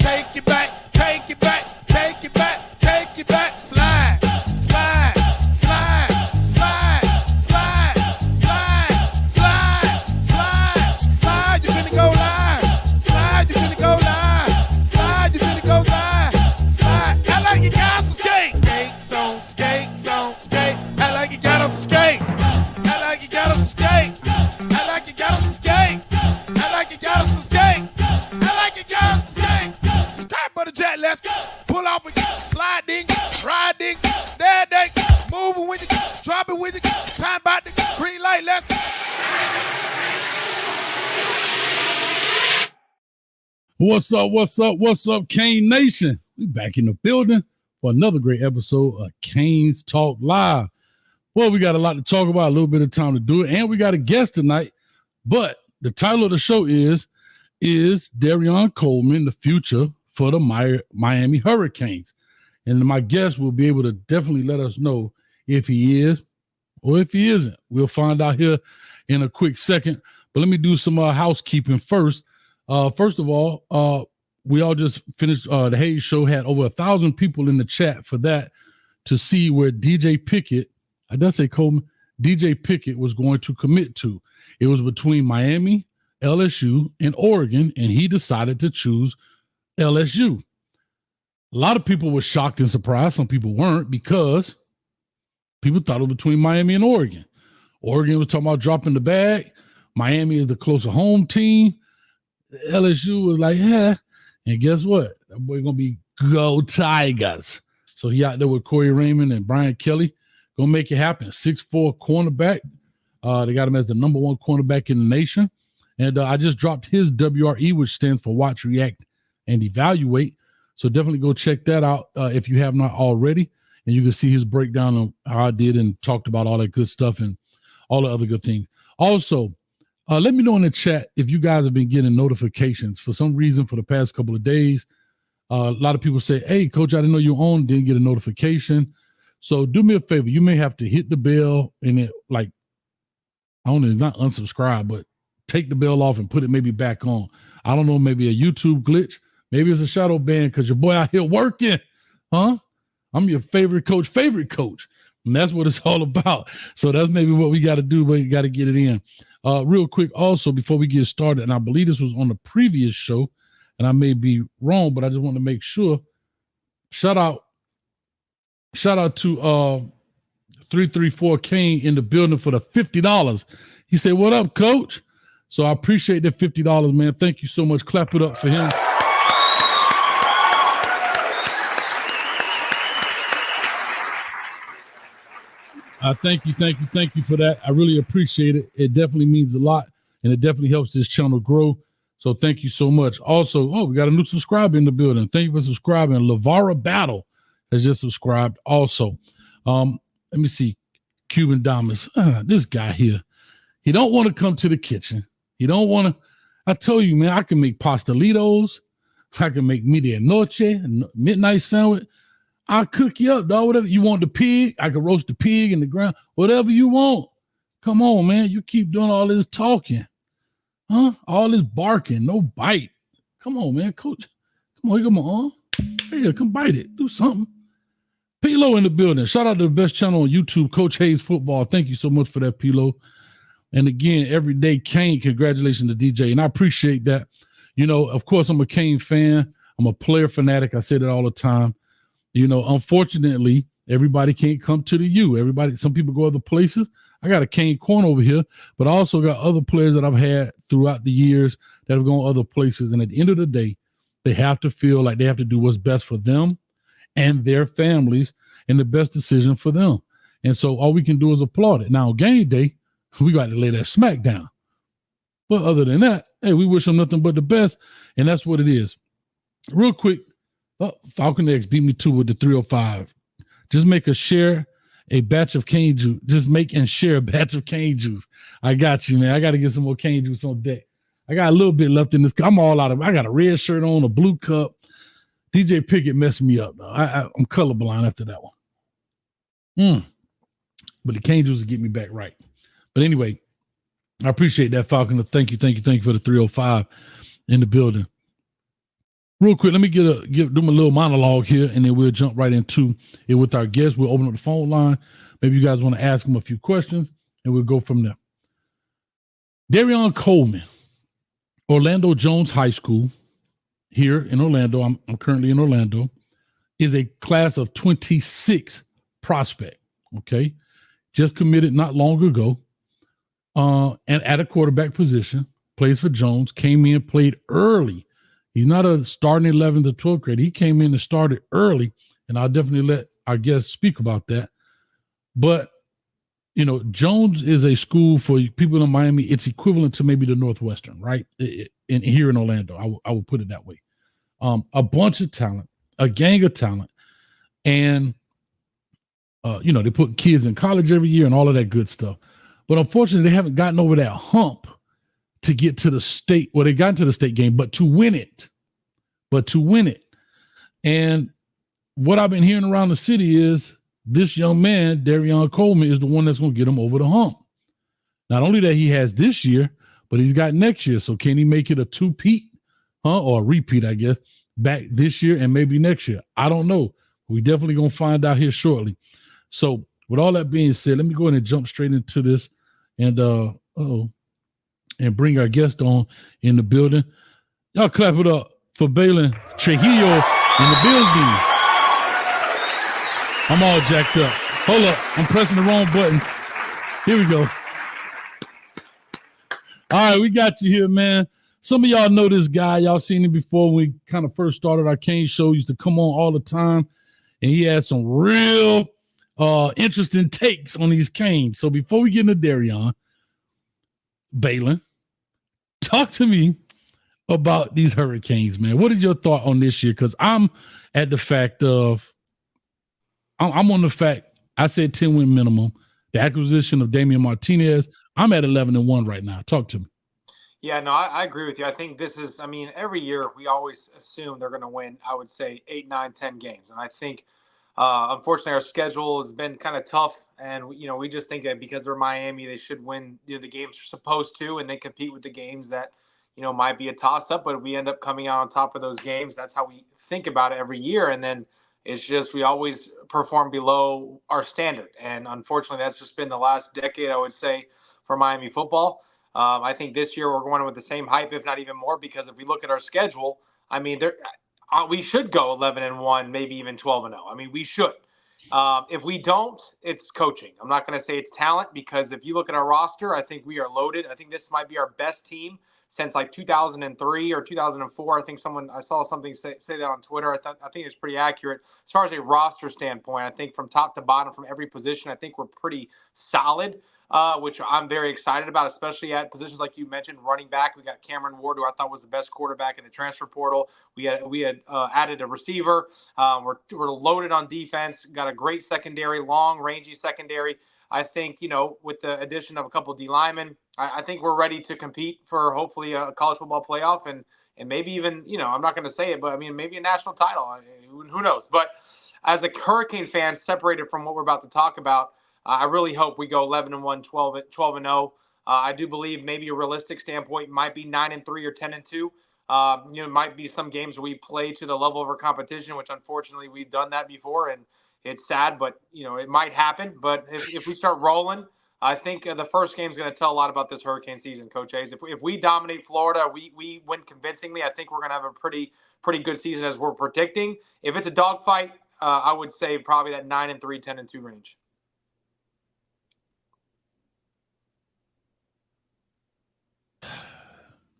take it back, take it back, take it back, take it back, slide, slide, slide, slide, slide, slide, slide, slide, slide, you finna go live, slide, you finna go live, slide, you finna go live, slide, I like you got some skate, skate, song, skate, song, skate, I like you got some skate, I like you got some skate, I like you got some skate, I like you got some skate, I like you got some skate, skirt butter jet, let's go, pull off with you, slide ding, ride ding, there ding, moving with you, drop it with you, time about the green light, let's go. What's up, what's up, what's up, Kane Nation? We back in the building for another great episode of Kane's Talk Live. Well, we got a lot to talk about, a little bit of time to do it, and we got a guest tonight. But the title of the show is Dereon Coleman the future for the Miami Hurricanes? And my guest will be able to definitely let us know if he is or if he isn't. We'll find out here in a quick second. But let me do some housekeeping first. First of all, we all just finished the Hayes show, had over 1,000 people in the chat for that to see where DJ Pickett, I did say Coleman, DJ Pickett was going to commit to. It was between Miami, LSU, and Oregon, and he decided to choose LSU. A lot of people were shocked and surprised. Some people weren't, because people thought it was between Miami and Oregon. Oregon was talking about dropping the bag. Miami is the closer home team. LSU was like, yeah. And guess what? That boy going to be Go Tigers. So he out there with Corey Raymond and Brian Kelly. Going to make it happen. 6'4" cornerback. They got him as the number one cornerback in the nation. And I just dropped his WRE, which stands for Watch, React, and Evaluate. So definitely go check that out if you have not already. And you can see his breakdown on how I did and talked about all that good stuff and all the other good things. Also, let me know in the chat if you guys have been getting notifications. For some reason, for the past couple of days, a lot of people say, hey, Coach, I didn't know you were on, didn't get a notification. So do me a favor. You may have to hit the bell and it, like, I don't know, not unsubscribe, but take the bell off and put it maybe back on. I don't know, maybe a YouTube glitch. Maybe it's a shadow ban because your boy out here working. Huh? I'm your favorite coach. And that's what it's all about. So that's maybe what we got to do, but you got to get it in. Real quick, also, before we get started, and I believe this was on the previous show, and I may be wrong, but I just want to make sure. Shout out to 334 Kane in the building for the $50. He said, what up, Coach? So I appreciate that $50, man. Thank you so much. Clap it up for him. Thank you for that. I really appreciate it. It definitely means a lot, and it definitely helps this channel grow. So thank you so much. Also, we got a new subscriber in the building. Thank you for subscribing. Lavara Battle has just subscribed also. Let me see. Cuban Damas. This guy here. He don't want to come to the kitchen. He don't want to. I told you, man, I can make pastelitos. I can make medianoche, midnight sandwich. I'll cook you up, dog. Whatever you want, the pig, I can roast the pig in the ground. Whatever you want. Come on, man. You keep doing all this talking. Huh? All this barking, no bite. Come on, man. Coach. Come on. Here, come bite it. Do something. Pilo in the building. Shout out to the best channel on YouTube, Coach Hayes Football. Thank you so much for that, Pilo. And again, everyday Kane, congratulations to DJ. And I appreciate that. You know, of course, I'm a Kane fan. I'm a player fanatic. I say that all the time. You know, unfortunately, everybody can't come to the U. Some people go other places. I got a Kane corner over here, but I also got other players that I've had throughout the years that have gone other places. And at the end of the day, they have to feel like they have to do what's best for them and their families and the best decision for them. And so all we can do is applaud it. Now, game day, we got to lay that smack down. But other than that, hey, we wish them nothing but the best. And that's what it is. Real quick, Falcon X beat me too with the 305. Just make a batch of cane juice. Just make and share a batch of cane juice. I got you, man. I got to get some more cane juice on deck. I got a little bit left in this. I'm all out of it. I got a red shirt on, a blue cup. DJ Pickett messed me up, though. I'm colorblind after that one. But the cane juice will get me back right. But anyway, I appreciate that, Falcon. Thank you for the 305 in the building. Real quick, let me do my little monologue here, and then we'll jump right into it with our guests. We'll open up the phone line. Maybe you guys want to ask them a few questions, and we'll go from there. Dereon Coleman, Orlando Jones High School, here in Orlando. I'm currently in Orlando. Is a class of 26 prospect. Okay, just committed not long ago, and at a quarterback position. Plays for Jones. Came in, played early. He's not a starting 11th or 12th grade. He came in and started early, and I'll definitely let our guests speak about that. But, Jones is a school for people in Miami. It's equivalent to maybe the Northwestern, right? Here in Orlando, I will put it that way. A bunch of talent, a gang of talent, and, they put kids in college every year and all of that good stuff. But unfortunately, they haven't gotten over that hump to get to the state. Well, they got into the state game, but to win it. And what I've been hearing around the city is this young man, Dereon Coleman, is the one that's going to get him over the hump. Not only that he has this year, but he's got next year. So can he make it a two-peat, or a repeat, I guess, back this year and maybe next year? I don't know. We definitely going to find out here shortly. So with all that being said, let me go ahead and jump straight into this and bring our guest on in the building. Y'all clap it up for Baylin Trujillo in the building. I'm all jacked up. Hold up. I'm pressing the wrong buttons. Here we go. All right, we got you here, man. Some of y'all know this guy. Y'all seen him before when we kind of first started our Kane show. He used to come on all the time, and he had some real interesting takes on these Canes. So before we get into Dereon, Baylin, talk to me about these Hurricanes, man. What is your thought on this year? Because I'm on the fact I said 10-win minimum. The acquisition of Damian Martinez, I'm at 11-1 right now. Talk to me. Yeah, no, I agree with you. I think this is, every year we always assume they're going to win, I would say 8, 9, 10 games. And I think, unfortunately, our schedule has been kind of tough. And, we just think that because they're Miami, they should win the games they're supposed to, and they compete with the games that, might be a toss-up, but we end up coming out on top of those games. That's how we think about it every year. And then it's just we always perform below our standard. And unfortunately, that's just been the last decade, I would say, for Miami football. I think this year we're going with the same hype, if not even more, because if we look at our schedule, we should go 11-1, maybe even 12-0. We should. If we don't, it's coaching. I'm not going to say it's talent, because if you look at our roster, I think we are loaded. I think this might be our best team since like 2003 or 2004. I saw something say that on Twitter. I think it's pretty accurate as far as a roster standpoint. I think from top to bottom, from every position, I think we're pretty solid. Which I'm very excited about, especially at positions like you mentioned, running back. We got Cameron Ward, who I thought was the best quarterback in the transfer portal. We had added a receiver. We're loaded on defense. Got a great secondary, long, rangy secondary. I think, with the addition of a couple of D linemen, I think we're ready to compete for hopefully a college football playoff and maybe even, I'm not going to say it, but maybe a national title. Who knows? But as a Hurricane fan, separated from what we're about to talk about, I really hope we go 11-1, 12-0. I do believe maybe a realistic standpoint might be 9-3 or 10-2. It might be some games where we play to the level of our competition, which unfortunately we've done that before, and it's sad, but it might happen. But if we start rolling, I think the first game is going to tell a lot about this Hurricane season, Coach Hayes. If we dominate Florida, we win convincingly. I think we're going to have a pretty good season as we're predicting. If it's a dogfight, I would say probably that 9-3, 10-2 range.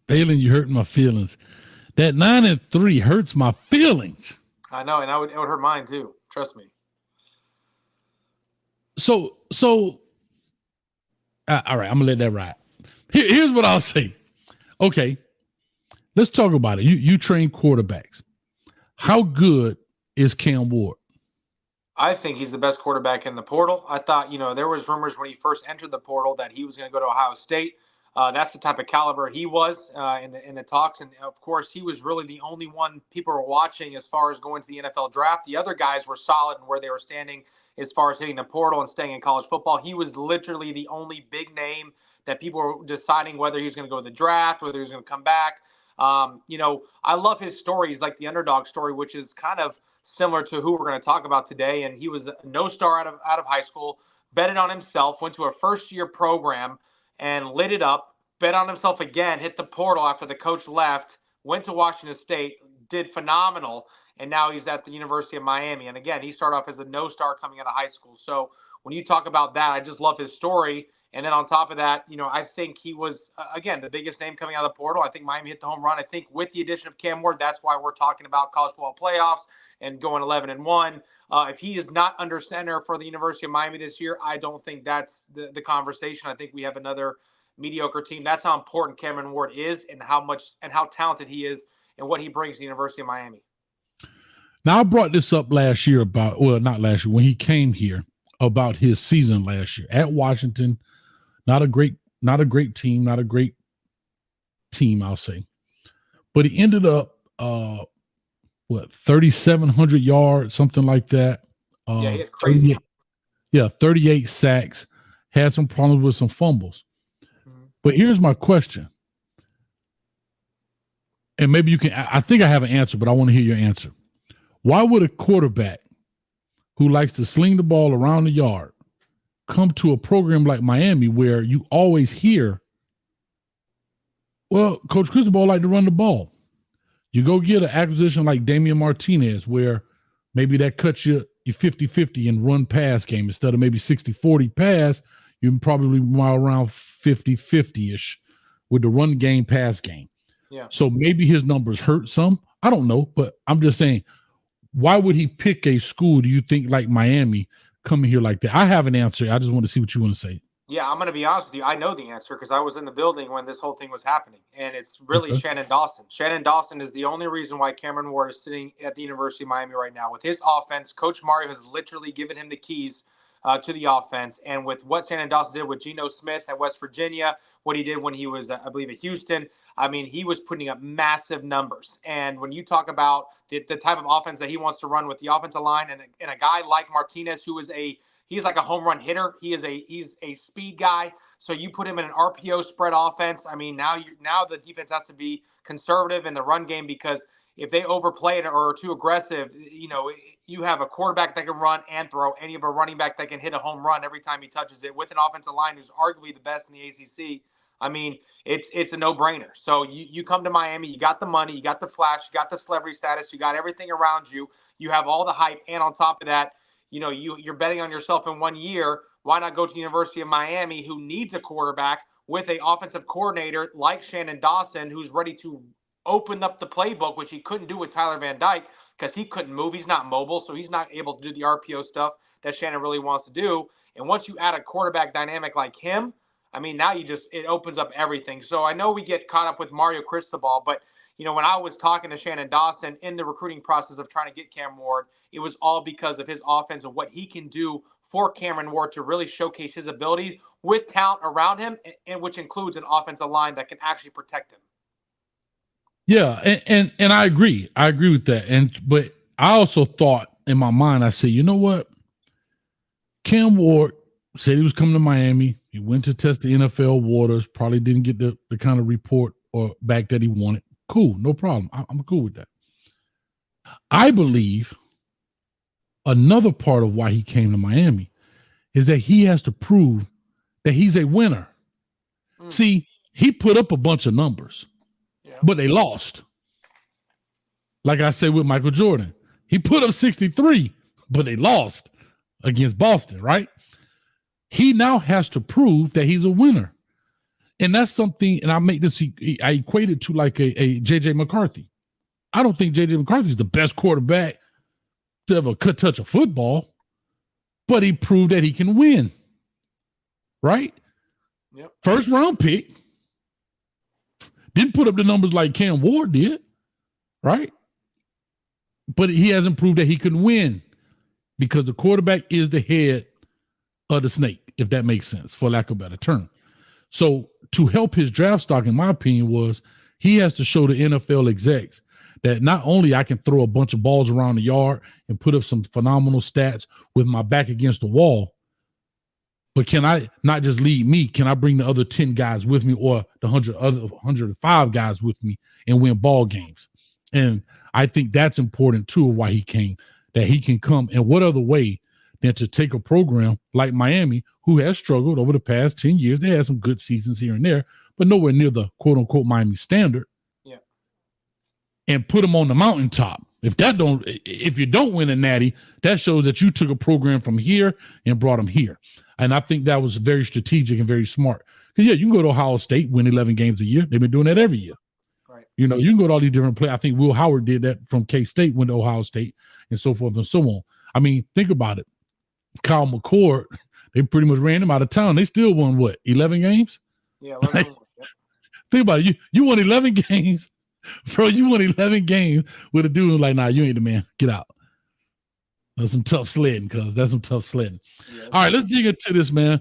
Baylin, you hurting my feelings. That 9-3 hurts my feelings. I know, and it would hurt mine too. Trust me. So, all right, I'm gonna let that ride. Here's what I'll say. Okay, let's talk about it. You train quarterbacks. How good is Cam Ward? I think he's the best quarterback in the portal. I thought, there was rumors when he first entered the portal that he was going to go to Ohio State. That's the type of caliber he was in the talks. And, of course, he was really the only one people were watching as far as going to the NFL draft. The other guys were solid in where they were standing as far as hitting the portal and staying in college football. He was literally the only big name that people were deciding whether he was going to go to the draft, whether he was going to come back. I love his story. He's like the underdog story, which is kind of similar to who we're going to talk about today. And he was a no star out of high school, betted on himself, went to a first year program and lit it up, bet on himself again, hit the portal after the coach left, went to Washington State, did phenomenal. And now he's at the University of Miami. And again, he started off as a no star coming out of high school. So when you talk about that, I just love his story. And then on top of that, I think he was, again, the biggest name coming out of the portal. I think Miami hit the home run. I think with the addition of Cam Ward, that's why we're talking about college football playoffs and going 11-1. If he is not under center for the University of Miami this year, I don't think that's the conversation. I think we have another mediocre team. That's how important Cameron Ward is and how talented he is and what he brings to the University of Miami. Now, I brought this up last year not last year, when he came here, about his season last year at Washington. Not a great team, I'll say. But he ended up, 3,700 yards, something like that. Yeah, he had crazy. 38 sacks, had some problems with some fumbles. Mm-hmm. But here's my question. And maybe you can, I think I have an answer, but I want to hear your answer. Why would a quarterback who likes to sling the ball around the yard come to a program like Miami where you always hear, well, Coach Cristobal like to run the ball? You go get an acquisition like Damian Martinez where maybe that cuts you 50-50 in run-pass game. Instead of maybe 60-40 pass, you can probably mile around 50-50-ish with the run game, pass game. Yeah. So maybe his numbers hurt some. I don't know, but I'm just saying, why would he pick a school, do you think, like Miami, coming here like that? I have an answer. I just want to see what you want to say. Yeah, I'm going to be honest with you. I know the answer because I was in the building when this whole thing was happening, and it's really Shannon Dawson. Shannon Dawson is the only reason why Cameron Ward is sitting at the University of Miami right now. With his offense, Coach Mario has literally given him the keys to the offense. And with what Shannon Dawson did with Geno Smith at West Virginia, what he did when he was, I believe, at Houston, I mean, he was putting up massive numbers. And when you talk about the type of offense that he wants to run with the offensive line and a guy like Martinez, who is he's like a home run hitter. He's a speed guy. So you put him in an RPO spread offense. I mean, now the defense has to be conservative in the run game, because if they overplay it or are too aggressive, you have a quarterback that can run and throw, and you have a running back that can hit a home run every time he touches it, with an offensive line who's arguably the best in the ACC. I mean, it's a no-brainer. So you come to Miami, you got the money, you got the flash, you got the celebrity status, you got everything around you, you have all the hype, and on top of that, you're betting on yourself in 1 year. Why not go to the University of Miami, who needs a quarterback, with an offensive coordinator like Shannon Dawson, who's ready to open up the playbook, which he couldn't do with Tyler Van Dyke because he couldn't move. He's not mobile, so he's not able to do the RPO stuff that Shannon really wants to do. And once you add a quarterback dynamic like him, I mean, now it opens up everything. So I know we get caught up with Mario Cristobal, but when I was talking to Shannon Dawson in the recruiting process of trying to get Cam Ward, it was all because of his offense and what he can do for Cameron Ward to really showcase his ability with talent around him, and which includes an offensive line that can actually protect him. Yeah, and I agree. I agree with that. But I also thought in my mind, I said, you know what? Cam Ward said he was coming to Miami. He went to test the NFL waters, probably didn't get the kind of report or back that he wanted. Cool, no problem. I'm cool with that. I believe another part of why he came to Miami is that he has to prove that he's a winner. See, he put up a bunch of numbers, but they lost. Like I said with Michael Jordan, he put up 63, but they lost against Boston, right? He now has to prove that he's a winner. And that's something, and I equate it to like a J.J. McCarthy. I don't think J.J. McCarthy is the best quarterback to ever touch a football, but he proved that he can win, right? Yep. First round pick. Didn't put up the numbers like Cam Ward did, right? But he hasn't proved that he can win, because the quarterback is the head of the snake, if that makes sense, for lack of a better term. So to help his draft stock, in my opinion, was he has to show the NFL execs that not only I can throw a bunch of balls around the yard and put up some phenomenal stats with my back against the wall, But can I not just lead me? Can I bring the other 10 guys with me or the 105 guys with me and win ball games? And I think that's important too of why he came, that he can come. And what other way than to take a program like Miami, who has struggled over the past 10 years. They had some good seasons here and there, but nowhere near the quote unquote Miami standard. Yeah. And put them on the mountaintop. If you don't win a natty, that shows that you took a program from here and brought them here. And I think that was very strategic and very smart. Because yeah, you can go to Ohio State, win 11 games a year. They've been doing that every year. Right. You can go to all these different places. I think Will Howard did that from K-State, went to Ohio State, and so forth and so on. I mean, think about it. Kyle McCord, they pretty much ran him out of town. They still won, 11 games? Yeah, 11 Think about it. You won 11 games. Bro, you won 11 games with a dude like, nah, you ain't the man. Get out. That's some tough sledding, cuz. That's some tough sledding. Yeah, all right, let's dig into this, man.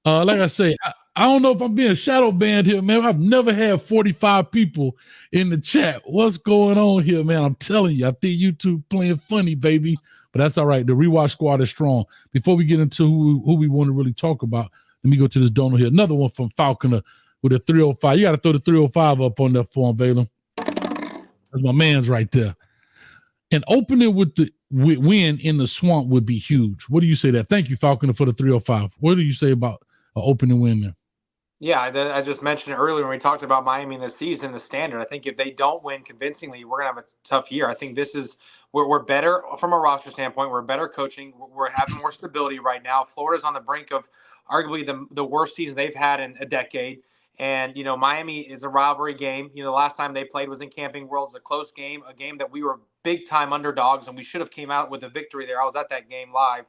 Like I say, I don't know if I'm being shadow banned here, man. I've never had 45 people in the chat. What's going on here, man? I'm telling you, I think YouTube playing funny, baby. But that's all right. The rewatch squad is strong. Before we get into who we want to really talk about, let me go to this donor here. Another one from Falconer with a 305. You got to throw the 305 up on that form, Baylin. That's my man's right there. And opening with the win in the swamp would be huge. What do you say that? Thank you, Falconer, for the 305. What do you say about an opening win there? Yeah, I just mentioned it earlier when we talked about Miami this season, the standard. I think if they don't win convincingly, we're going to have a tough year. I think this is we're better from a roster standpoint. We're better coaching. We're having more stability right now. Florida's on the brink of arguably the worst season they've had in a decade. And, Miami is a rivalry game. The last time they played was in Camping World. It's a close game, a game that we were big-time underdogs, and we should have came out with a victory there. I was at that game live.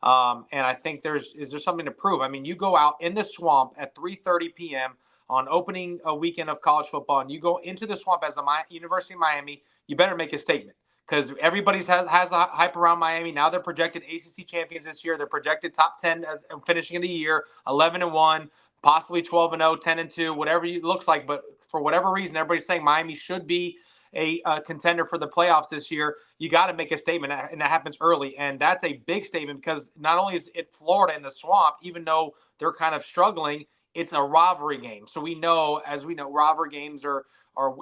And I think is there something to prove? I mean, you go out in the swamp at 3:30 p.m. on opening a weekend of college football, and you go into the swamp as the University of Miami, you better make a statement because everybody has a hype around Miami. Now they're projected ACC champions this year. They're projected top 10 as finishing in the year, 11-1. Possibly 12-0, 10-2, whatever it looks like. But for whatever reason, everybody's saying Miami should be a contender for the playoffs this year. You got to make a statement, and that happens early. And that's a big statement because not only is it Florida in the swamp, even though they're kind of struggling, it's a rivalry game. So as we know, rivalry games are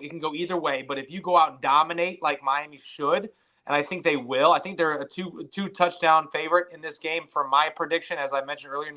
it can go either way. But if you go out and dominate like Miami should, and I think they will, I think they're a two touchdown favorite in this game for my prediction, as I mentioned earlier in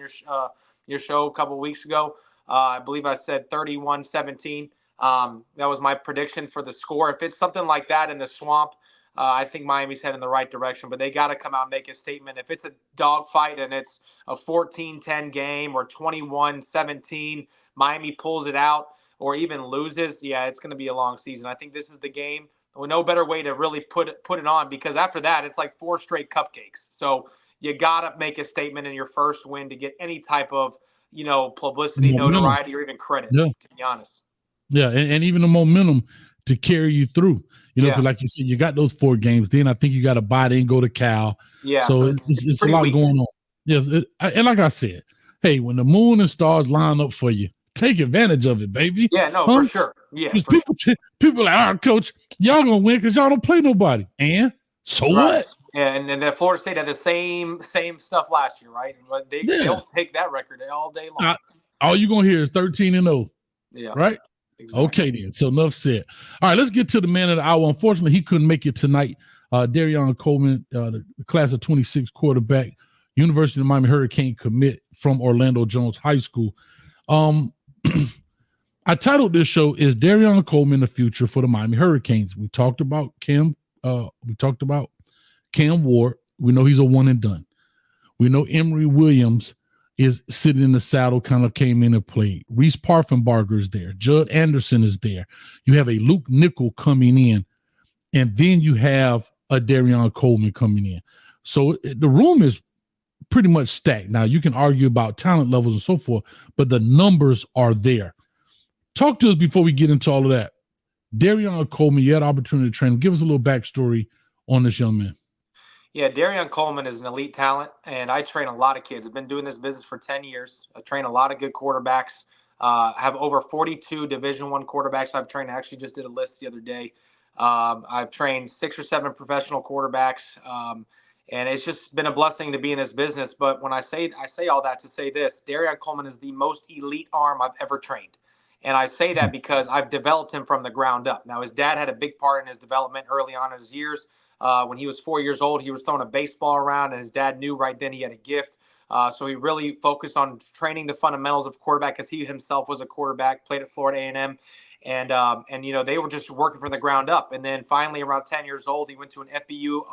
your show a couple of weeks ago. I believe I said 31-17. That was my prediction for the score. If it's something like that in the swamp, I think Miami's heading in the right direction, but they got to come out and make a statement. If it's a dogfight and it's a 14-10 game or 21-17, Miami pulls it out or even loses, yeah, it's going to be a long season. I think this is the game. With no better way to really put it on, because after that, it's like 4 straight cupcakes. So you got to make a statement in your first win to get any type of, publicity, notoriety, or even credit, to be honest. Yeah, and even the momentum to carry you through. Because like you said, you got those 4 games. Then I think you got to buy it and go to Cal. Yeah. So it's a lot going on. Yes, and like I said, hey, when the moon and stars line up for you, take advantage of it, baby. Yeah, no, for sure. Yeah, people are like, all right, coach, y'all gonna win because y'all don't play nobody. And so what? Yeah, and then Florida State had the same stuff last year, right? But they'll take that record all day long. All you're gonna hear is 13-0. Yeah. Right? Exactly. Okay, then. So enough said. All right, let's get to the man of the hour. Unfortunately, he couldn't make it tonight. Dereon Coleman, the class of 26 quarterback, University of Miami Hurricane commit from Orlando Jones High School. I titled this show, "Is Dereon Coleman the future for the Miami Hurricanes?" We talked about Cam. We talked about Cam Ward. We know he's a one and done. We know Emory Williams is sitting in the saddle, kind of came in and played. Reese Parfenbarger is there. Judd Anderson is there. You have a Luke Nickel coming in, and then you have a Dereon Coleman coming in. So the room is pretty much stacked. Now, you can argue about talent levels and so forth, but the numbers are there. Talk to us before we get into all of that. Dereon Coleman, you had an opportunity to train him. Give us a little backstory on this young man. Yeah, Dereon Coleman is an elite talent, and I train a lot of kids. I've been doing this business for 10 years. I train a lot of good quarterbacks. I have over 42 Division I quarterbacks I've trained. I actually just did a list the other day. I've trained 6 or 7 professional quarterbacks, And it's just been a blessing to be in this business. But when I say all that to say this, Dereon Coleman is the most elite arm I've ever trained. And I say that because I've developed him from the ground up. Now, his dad had a big part in his development early on in his years. When he was 4 years old, he was throwing a baseball around, and his dad knew right then he had a gift. So he really focused on training the fundamentals of quarterback, because he himself was a quarterback, played at Florida A&M. And they were just working from the ground up. And then finally, around 10 years old, he went to an FBU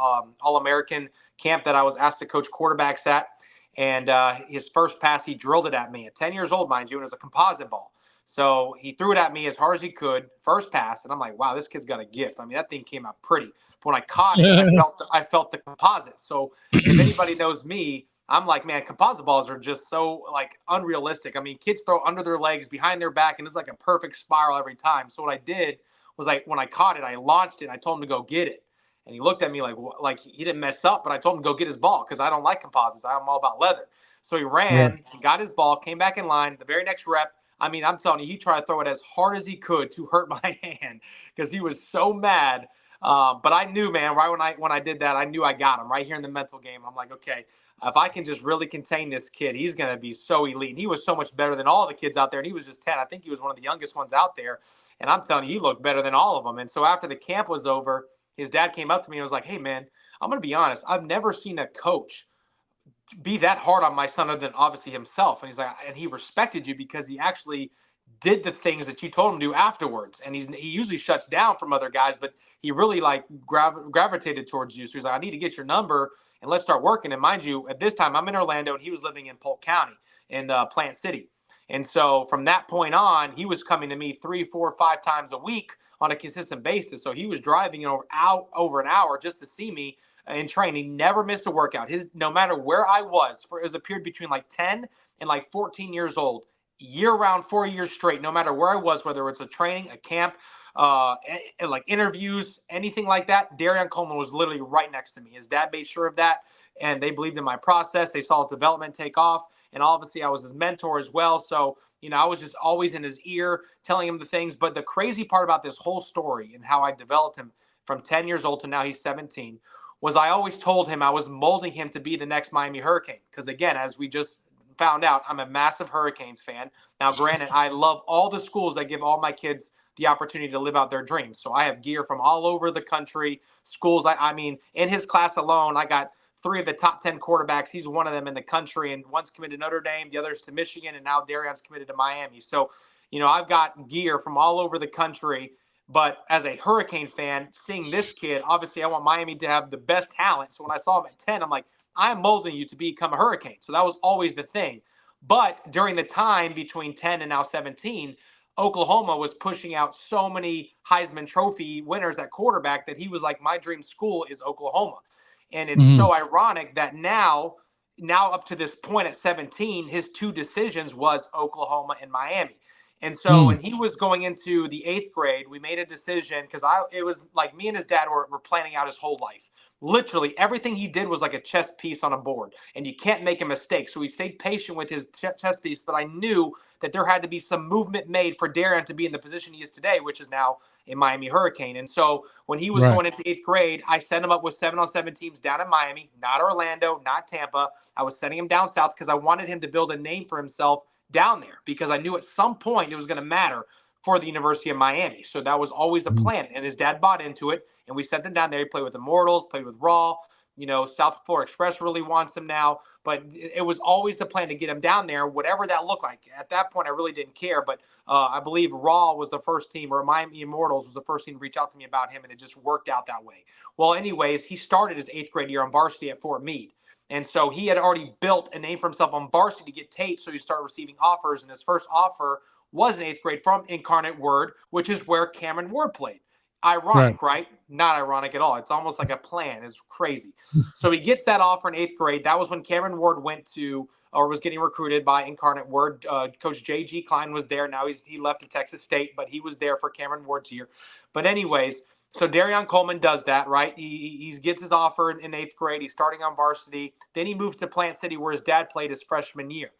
All-American camp that I was asked to coach quarterbacks at. And his first pass, he drilled it at me at 10 years old, mind you, and it was a composite ball. So he threw it at me as hard as he could, first pass, and I'm like, wow, this kid's got a gift. I mean, that thing came out pretty. But when I caught it, I felt the composite. So if anybody knows me, I'm like, man, composite balls are just so like unrealistic. I mean, kids throw under their legs, behind their back, and it's like a perfect spiral every time. So what I did was, like, when I caught it, I launched it. And I told him to go get it, and he looked at me like he didn't mess up. But I told him to go get his ball, because I don't like composites. I'm all about leather. So he ran, he got his ball, came back in line. The very next rep, I mean, I'm telling you, he tried to throw it as hard as he could to hurt my hand, because he was so mad. But I knew, man, right when I did that, I knew I got him right here in the mental game. I'm like, okay, if I can just really contain this kid, he's going to be so elite. And he was so much better than all the kids out there. And he was just 10. I think he was one of the youngest ones out there. And I'm telling you, he looked better than all of them. And so after the camp was over, his dad came up to me and was like, hey, man, I'm going to be honest. I've never seen a coach be that hard on my son, other than obviously himself. And he's like, and he respected you because he actually did the things that you told him to do afterwards. And he usually shuts down from other guys, but he really like gravitated towards you. So he's like, I need to get your number and let's start working. And mind you, at this time I'm in Orlando and he was living in Polk County in Plant City. And so from that point on, he was coming to me 3, 4, 5 times a week on a consistent basis. So he was driving over an hour just to see me in training. He never missed a workout. No matter where I was, it was a period between like 10 and like 14 years old, year round, 4 years straight, no matter where I was, whether it's a training, a camp, like interviews, anything like that, Dereon Coleman was literally right next to me. His dad made sure of that, and they believed in my process. They saw his development take off, and obviously I was his mentor as well. So, I was just always in his ear telling him the things. But the crazy part about this whole story and how I developed him from 10 years old to now he's 17 was I always told him I was molding him to be the next Miami Hurricane. Because again, as we just found out, I'm a massive Hurricanes fan. Now, granted, I love all the schools that give all my kids the opportunity to live out their dreams. So I have gear from all over the country, schools. I mean, in his class alone, I got 3 of the top 10 quarterbacks. He's one of them in the country, and one's committed to Notre Dame, the other's to Michigan, and now Dereon's committed to Miami. So, I've got gear from all over the country. But as a Hurricane fan, seeing this kid, obviously I want Miami to have the best talent. So when I saw him at 10, I'm like, I'm molding you to become a Hurricane. So that was always the thing. But during the time between 10 and now 17, Oklahoma was pushing out so many Heisman Trophy winners at quarterback that he was like, my dream school is Oklahoma. And it's so ironic that now up to this point at 17, his 2 decisions was Oklahoma and Miami. And so when he was going into the 8th grade, we made a decision because it was like me and his dad were planning out his whole life. Literally everything he did was like a chess piece on a board, and you can't make a mistake. So we stayed patient with his chess piece, but I knew that there had to be some movement made for Dereon to be in the position he is today, which is now a Miami Hurricane. And so when he was going into 8th grade, I set him up with 7-on-7 teams down in Miami, not Orlando, not Tampa. I was sending him down south because I wanted him to build a name for himself down there, because I knew at some point it was going to matter for the University of Miami. So that was always the plan. And his dad bought into it, and we sent him down there. He played with Immortals, played with Raw. South Florida Express really wants him now. But it was always the plan to get him down there, whatever that looked like. At that point, I really didn't care. But I believe Raw was the first team, or Miami Immortals was the first team to reach out to me about him, and it just worked out that way. Well, anyways, he started his 8th grade year on varsity at Fort Meade. And so he had already built a name for himself on varsity to get tape, so he started receiving offers. And his first offer was in 8th grade from Incarnate Word, which is where Cameron Ward played. Ironic, right? Not ironic at all. It's almost like a plan. It's crazy. So he gets that offer in 8th grade. That was when Cameron Ward was getting recruited by Incarnate Word. Coach J.G. Klein was there. Now he left to Texas State, but he was there for Cameron Ward's year. But anyways, so Dereon Coleman does that, right? He gets his offer in 8th grade. He's starting on varsity. Then he moves to Plant City, where his dad played his freshman year.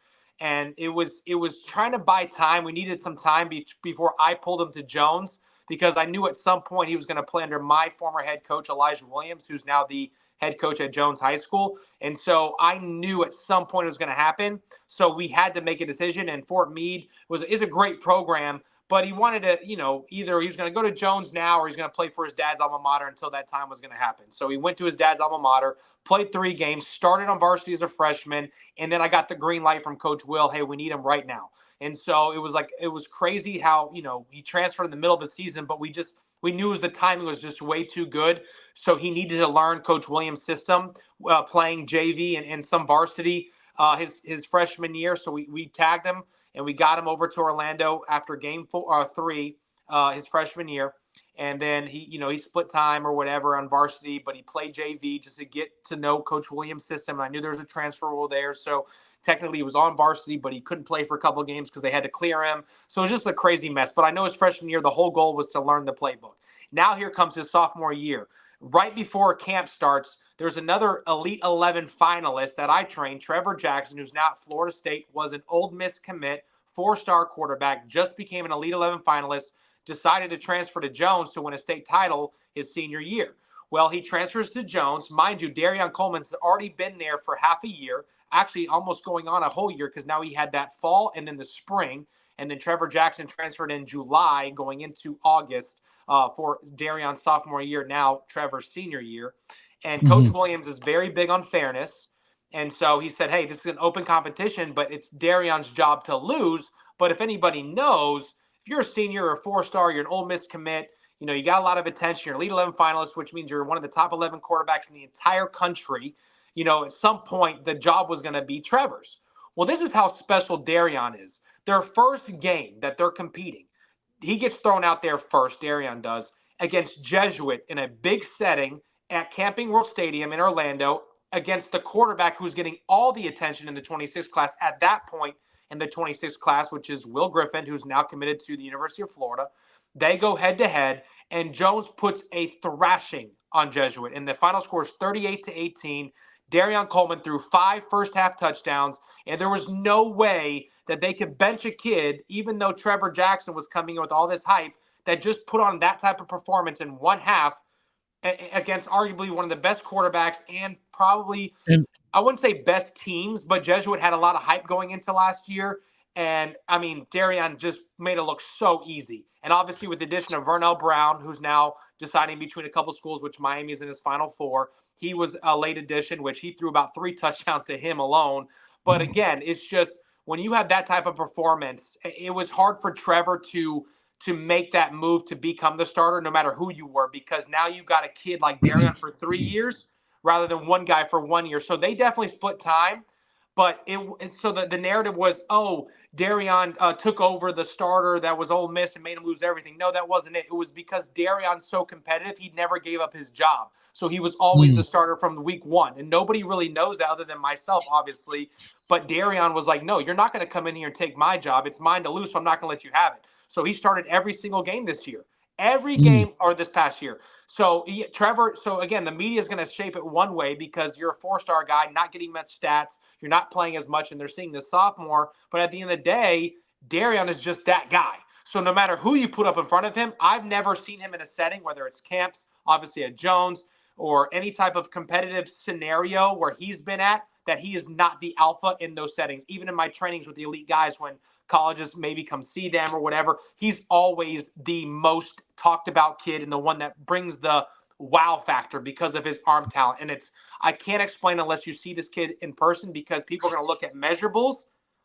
And it was trying to buy time. We needed some time before I pulled him to Jones, because I knew at some point he was going to play under my former head coach, Elijah Williams, who's now the head coach at Jones High School. And so I knew at some point it was going to happen. So we had to make a decision. And Fort Meade is a great program, but he wanted to, either he was going to go to Jones now or he's going to play for his dad's alma mater until that time was going to happen. So he went to his dad's alma mater, played 3 games, started on varsity as a freshman, and then I got the green light from Coach Will. Hey, we need him right now. And so it was crazy how, he transferred in the middle of the season, but we knew the timing was just way too good. So he needed to learn Coach Williams' system, playing JV and some varsity his freshman year. So we tagged him and we got him over to Orlando after game 3 his freshman year. And then he split time or whatever on varsity, but he played JV just to get to know Coach Williams' system. And I knew there was a transfer rule there. So technically he was on varsity, but he couldn't play for a couple of games because they had to clear him. So it was just a crazy mess. But I know his freshman year, the whole goal was to learn the playbook. Now here comes his sophomore year. Right before camp starts, there's another Elite 11 finalist that I trained, Trevor Jackson, who's now at Florida State, was an Ole Miss commit, 4-star quarterback, just became an Elite 11 finalist, decided to transfer to Jones to win a state title his senior year. Well, he transfers to Jones. Mind you, Dereon Coleman's already been there for half a year, actually almost going on a whole year because now he had that fall and then the spring. And then Trevor Jackson transferred in July going into August for Dereon's sophomore year, now Trevor's senior year. And Coach Williams is very big on fairness. And so he said, hey, this is an open competition, but it's Dereon's job to lose. But if anybody knows, if you're a senior or a 4-star, you're an Ole Miss commit, you got a lot of attention, you're an Elite 11 finalist, which means you're one of the top 11 quarterbacks in the entire country. At some point, the job was going to be Trevor's. Well, this is how special Dereon is. Their first game that they're competing, he gets thrown out there first, Dereon does, against Jesuit in a big setting at Camping World Stadium in Orlando against the quarterback who's getting all the attention in the 26th class at that point in the 26th class, which is Will Griffin, who's now committed to the University of Florida. They go head-to-head, and Jones puts a thrashing on Jesuit. And the final score is 38-18. Dereon Coleman threw 5 first-half touchdowns, and there was no way that they could bench a kid, even though Trevor Jackson was coming in with all this hype, that just put on that type of performance in one half against arguably one of the best quarterbacks and probably, I wouldn't say best teams, but Jesuit had a lot of hype going into last year. And, I mean, Dereon just made it look so easy. And obviously with the addition of Vernell Brown, who's now deciding between a couple schools, which Miami is in his Final Four, he was a late addition, which he threw about 3 touchdowns to him alone. But, again, it's just when you have that type of performance, it was hard for Trevor to make that move to become the starter, no matter who you were, because now you've got a kid like Dereon for 3 years rather than one guy for 1 year. So they definitely split time. But so the narrative was, oh, Dereon took over the starter that was Ole Miss and made him lose everything. No, that wasn't it. It was because Dereon's so competitive, he never gave up his job. So he was always the starter from week 1. And nobody really knows that other than myself, obviously. But Dereon was like, no, you're not going to come in here and take my job. It's mine to lose, so I'm not going to let you have it. So he started every single game this year. Every game or this past year. So Trevor, so again, the media is going to shape it one way because you're a 4-star guy, not getting much stats. You're not playing as much, and they're seeing the sophomore. But at the end of the day, Dereon is just that guy. So no matter who you put up in front of him, I've never seen him in a setting, whether it's camps, obviously at Jones, or any type of competitive scenario where he's been at, that he is not the alpha in those settings. Even in my trainings with the elite guys, when colleges maybe come see them or whatever, he's always the most talked about kid and the one that brings the wow factor because of his arm talent. And I can't explain unless you see this kid in person, because people are going to look at measurables,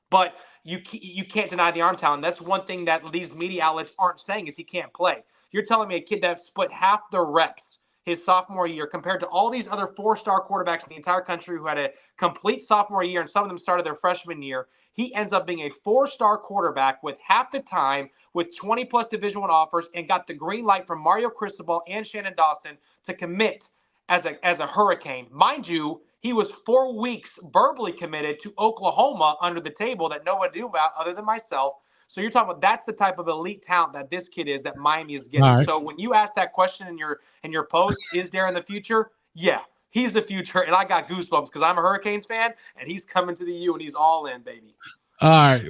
but you can't deny the arm talent. That's one thing that these media outlets aren't saying is he can't play. You're telling me a kid that split half the reps his sophomore year compared to all these other 4-star quarterbacks in the entire country who had a complete sophomore year, and some of them started their freshman year. He ends up being a 4-star quarterback with half the time, with 20-plus Division I offers, and got the green light from Mario Cristobal and Shannon Dawson to commit as a Hurricane. Mind you, he was 4 weeks verbally committed to Oklahoma under the table that no one knew about other than myself. So you're talking about that's the type of elite talent that this kid is that Miami is getting. Right. So when you ask that question in your post, is Dereon the future? Yeah, he's the future, and I got goosebumps because I'm a Hurricanes fan, and he's coming to the U, and he's all in, baby. All right.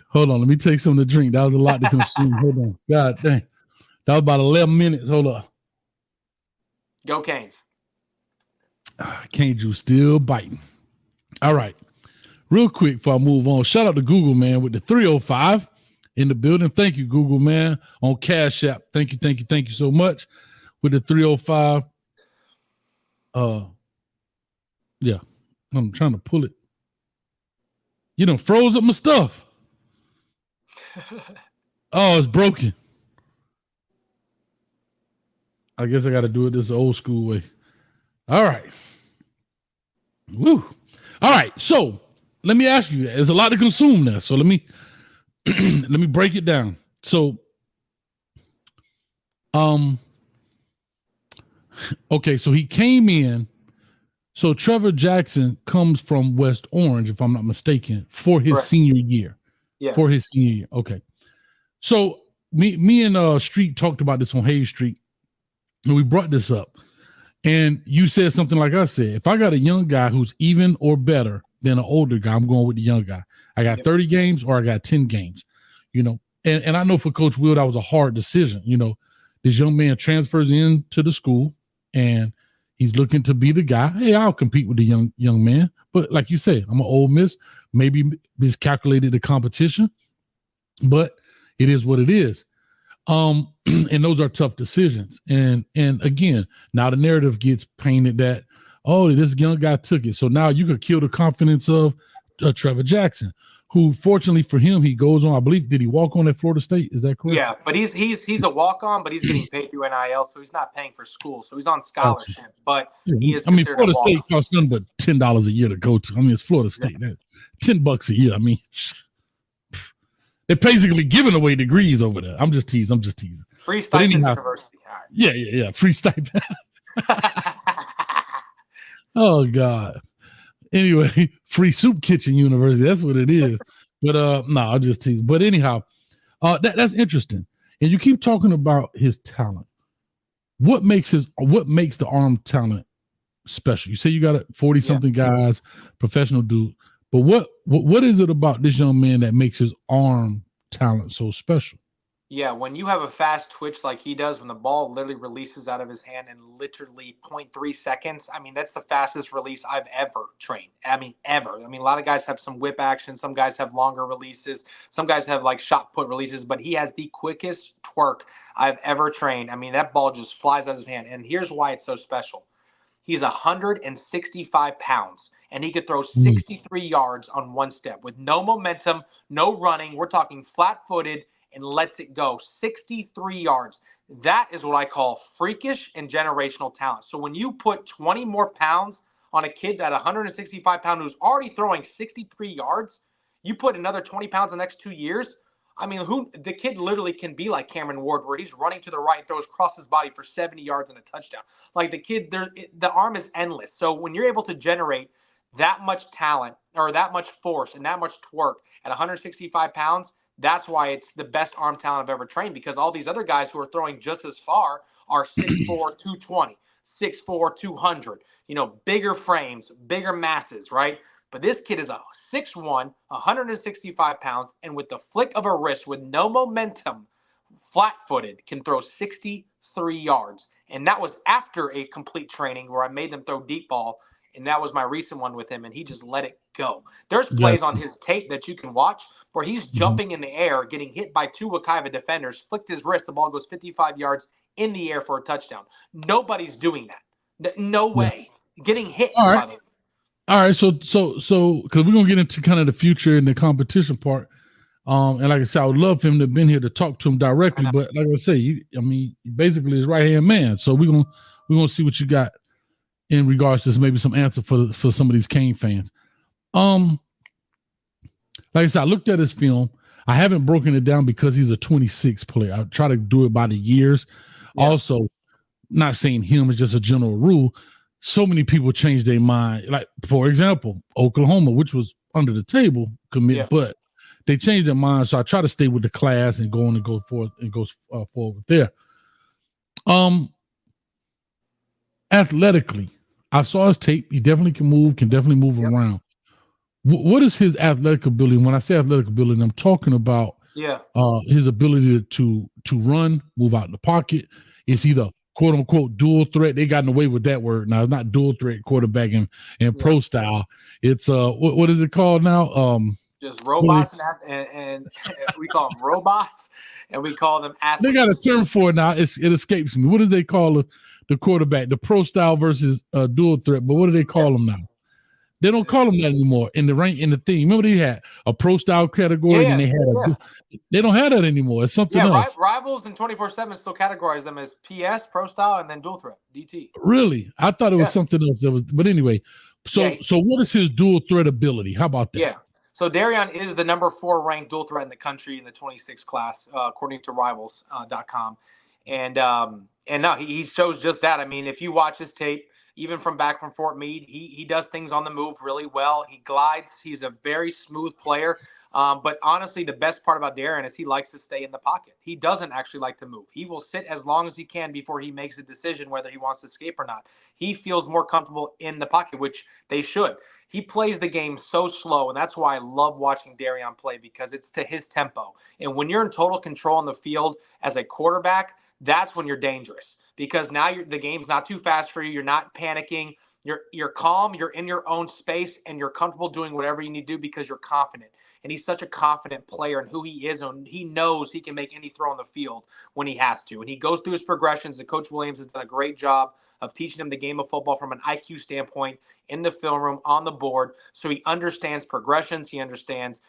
Hold on. Let me take some of the drink. That was a lot to consume. Hold on. God dang. That was about 11 minutes. Hold up. Go Canes. Cane Juice still biting. All right. Real quick before I move on, shout out to Google, man, with the 305 in the building. Thank you, Google, man, on Cash App. Thank you so much with the 305. Yeah, I'm trying to pull it. You done froze up my stuff. Oh, it's broken. I guess I got to do it this old school way. All right. Woo. All right. So let me ask you, there's a lot to consume there. So let me let me break it down. So okay, so he came in. So Trevor Jackson comes from West Orange, if I'm not mistaken, for his senior year. Yes. For his senior year. Okay. So me and Street talked about this on Hayes Street, and we brought this up. And you said something like I said, if I got a young guy who's even or better than an older guy, I'm going with the young guy. I got 30 games or I got 10 games, you know. And I know for Coach Will, that was a hard decision. You know, this young man transfers into the school and he's looking to be the guy. Hey, I'll compete with the young man. But like you said, I'm an Ole Miss. Maybe miscalculated the competition, but it is what it is. And those are tough decisions. And again, now the narrative gets painted that, oh, this young guy took it. So now you could kill the confidence of Trevor Jackson, who fortunately for him, he goes on, I believe, did he walk on at Florida State? Is that correct? Yeah, but he's a walk-on, but he's getting paid through NIL, so he's not paying for school. So he's on scholarship, but he is. I mean, Florida State costs nothing but $10 a year to go to. I mean, it's Florida State. Yeah. $10 a year. I mean, they're basically giving away degrees over there. I'm just teasing. Free stipends university. All right. Yeah. Free stipend. Oh God. Anyway, free soup kitchen university. That's what it is. But no, I'll just tease. But anyhow, that's interesting. And you keep talking about his talent. What makes the arm talent special? You say you got 40 something guys, professional dude. But what is it about this young man that makes his arm talent so special? Yeah, when you have a fast twitch like he does, when the ball literally releases out of his hand in literally 0.3 seconds, I mean, that's the fastest release I've ever trained. I mean, ever. I mean, a lot of guys have some whip action. Some guys have longer releases. Some guys have like shot put releases, but he has the quickest twerk I've ever trained. I mean, that ball just flies out of his hand. And here's why it's so special. He's 165 pounds, and he could throw 63 yards on one step with no momentum, no running. We're talking flat-footed and lets it go. 63 yards. That is what I call freakish and generational talent. So when you put 20 more pounds on a kid that 165 pound who's already throwing 63 yards, you put another 20 pounds in the next 2 years. I mean, the kid literally can be like Cameron Ward, where he's running to the right, throws across his body for 70 yards and a touchdown. Like the kid, the arm is endless. So when you're able to generate that much talent or that much force and that much twerk at 165 pounds, that's why it's the best arm talent I've ever trained, because all these other guys who are throwing just as far are 6'4", 220, 6'4", 200, bigger frames, bigger masses, right? But this kid is a 6'1", 165 pounds, and with the flick of a wrist, with no momentum, flat-footed, can throw 63 yards. And that was after a complete training where I made them throw deep ball, and that was my recent one with him, and he just let it go. There's plays on his tape that you can watch where he's jumping in the air, getting hit by two Wekiva defenders, flicked his wrist, the ball goes 55 yards in the air for a touchdown. Nobody's doing that. No way. Getting hit, by the way. All right, so because we're gonna get into kind of the future and the competition part, and like I said, I would love for him to have been here to talk to him directly. But like I say, basically his right hand man. So we're gonna see what you got in regards to maybe some answer for some of these Cane fans. Like I said, I looked at his film. I haven't broken it down because he's a 26 player. I try to do it by the years. Yeah. Also, not saying him is just a general rule. So many people change their mind. Like, for example, Oklahoma, which was under the table commit, but they changed their mind. So I try to stay with the class and go on and go forth and go forward there. Athletically, I saw his tape. He definitely can move around. What is his athletic ability? When I say athletic ability, I'm talking about his ability to run, move out in the pocket. Is he the quote unquote dual threat. They gotten away with that word now. It's not dual threat quarterback in pro style. It's what is it called now? Just robots and we call them robots and we call them athletes. They got a term for it now. It escapes me. What do they call the quarterback? The pro style versus dual threat. But what do they call them now? They don't call them that anymore in the thing. Remember they had a pro style category and they had they don't have that anymore. It's something else. Rivals and 24/7 still categorize them as PS, pro style, and then dual threat, DT. Really? I thought it was something else that was, but anyway. So what is his dual threat ability? How about that? Yeah. So Dereon is the number 4 ranked dual threat in the country in the 26 class, according to Rivals.com. And no, he shows just that. I mean, if you watch his tape, even from back from Fort Meade, he does things on the move really well. He glides. He's a very smooth player. But honestly, the best part about Dereon is he likes to stay in the pocket. He doesn't actually like to move. He will sit as long as he can before he makes a decision whether he wants to escape or not. He feels more comfortable in the pocket, which they should. He plays the game so slow, and that's why I love watching Dereon play, because it's to his tempo. And when you're in total control on the field as a quarterback, that's when you're dangerous, because now the game's not too fast for you. You're not panicking. You're calm. You're in your own space, and you're comfortable doing whatever you need to do because you're confident. And he's such a confident player in who he is, and he knows he can make any throw on the field when he has to. And he goes through his progressions, and Coach Williams has done a great job of teaching him the game of football from an IQ standpoint in the film room, on the board. So he understands progressions. He understands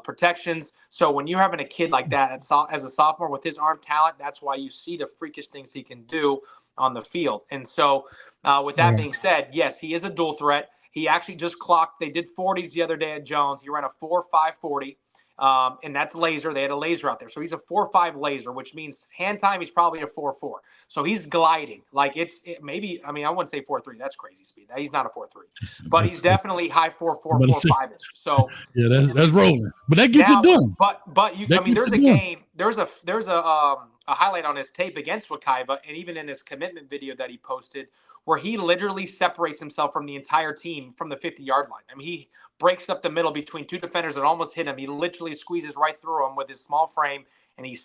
protections. So when you're having a kid like that as a sophomore with his arm talent, that's why you see the freakish things he can do on the field. And so with that being said, yes, he is a dual threat. He actually just clocked. They did 40s the other day at Jones. He ran a 4.5 40. And that's laser. They had a laser out there. So he's a 4.5 laser, which means hand time, he's probably a 4.4. So he's gliding. Like maybe, I mean, I wouldn't say 4.3. That's crazy speed. He's not a 4.3. But he's definitely high 4.4, 4.5-ish. So yeah, that's rolling. But that gets it done. But there's a highlight on his tape against Wekiva, and even in his commitment video that he posted, where he literally separates himself from the entire team from the 50-yard line. I mean, he breaks up the middle between two defenders that almost hit him. He literally squeezes right through him with his small frame, and he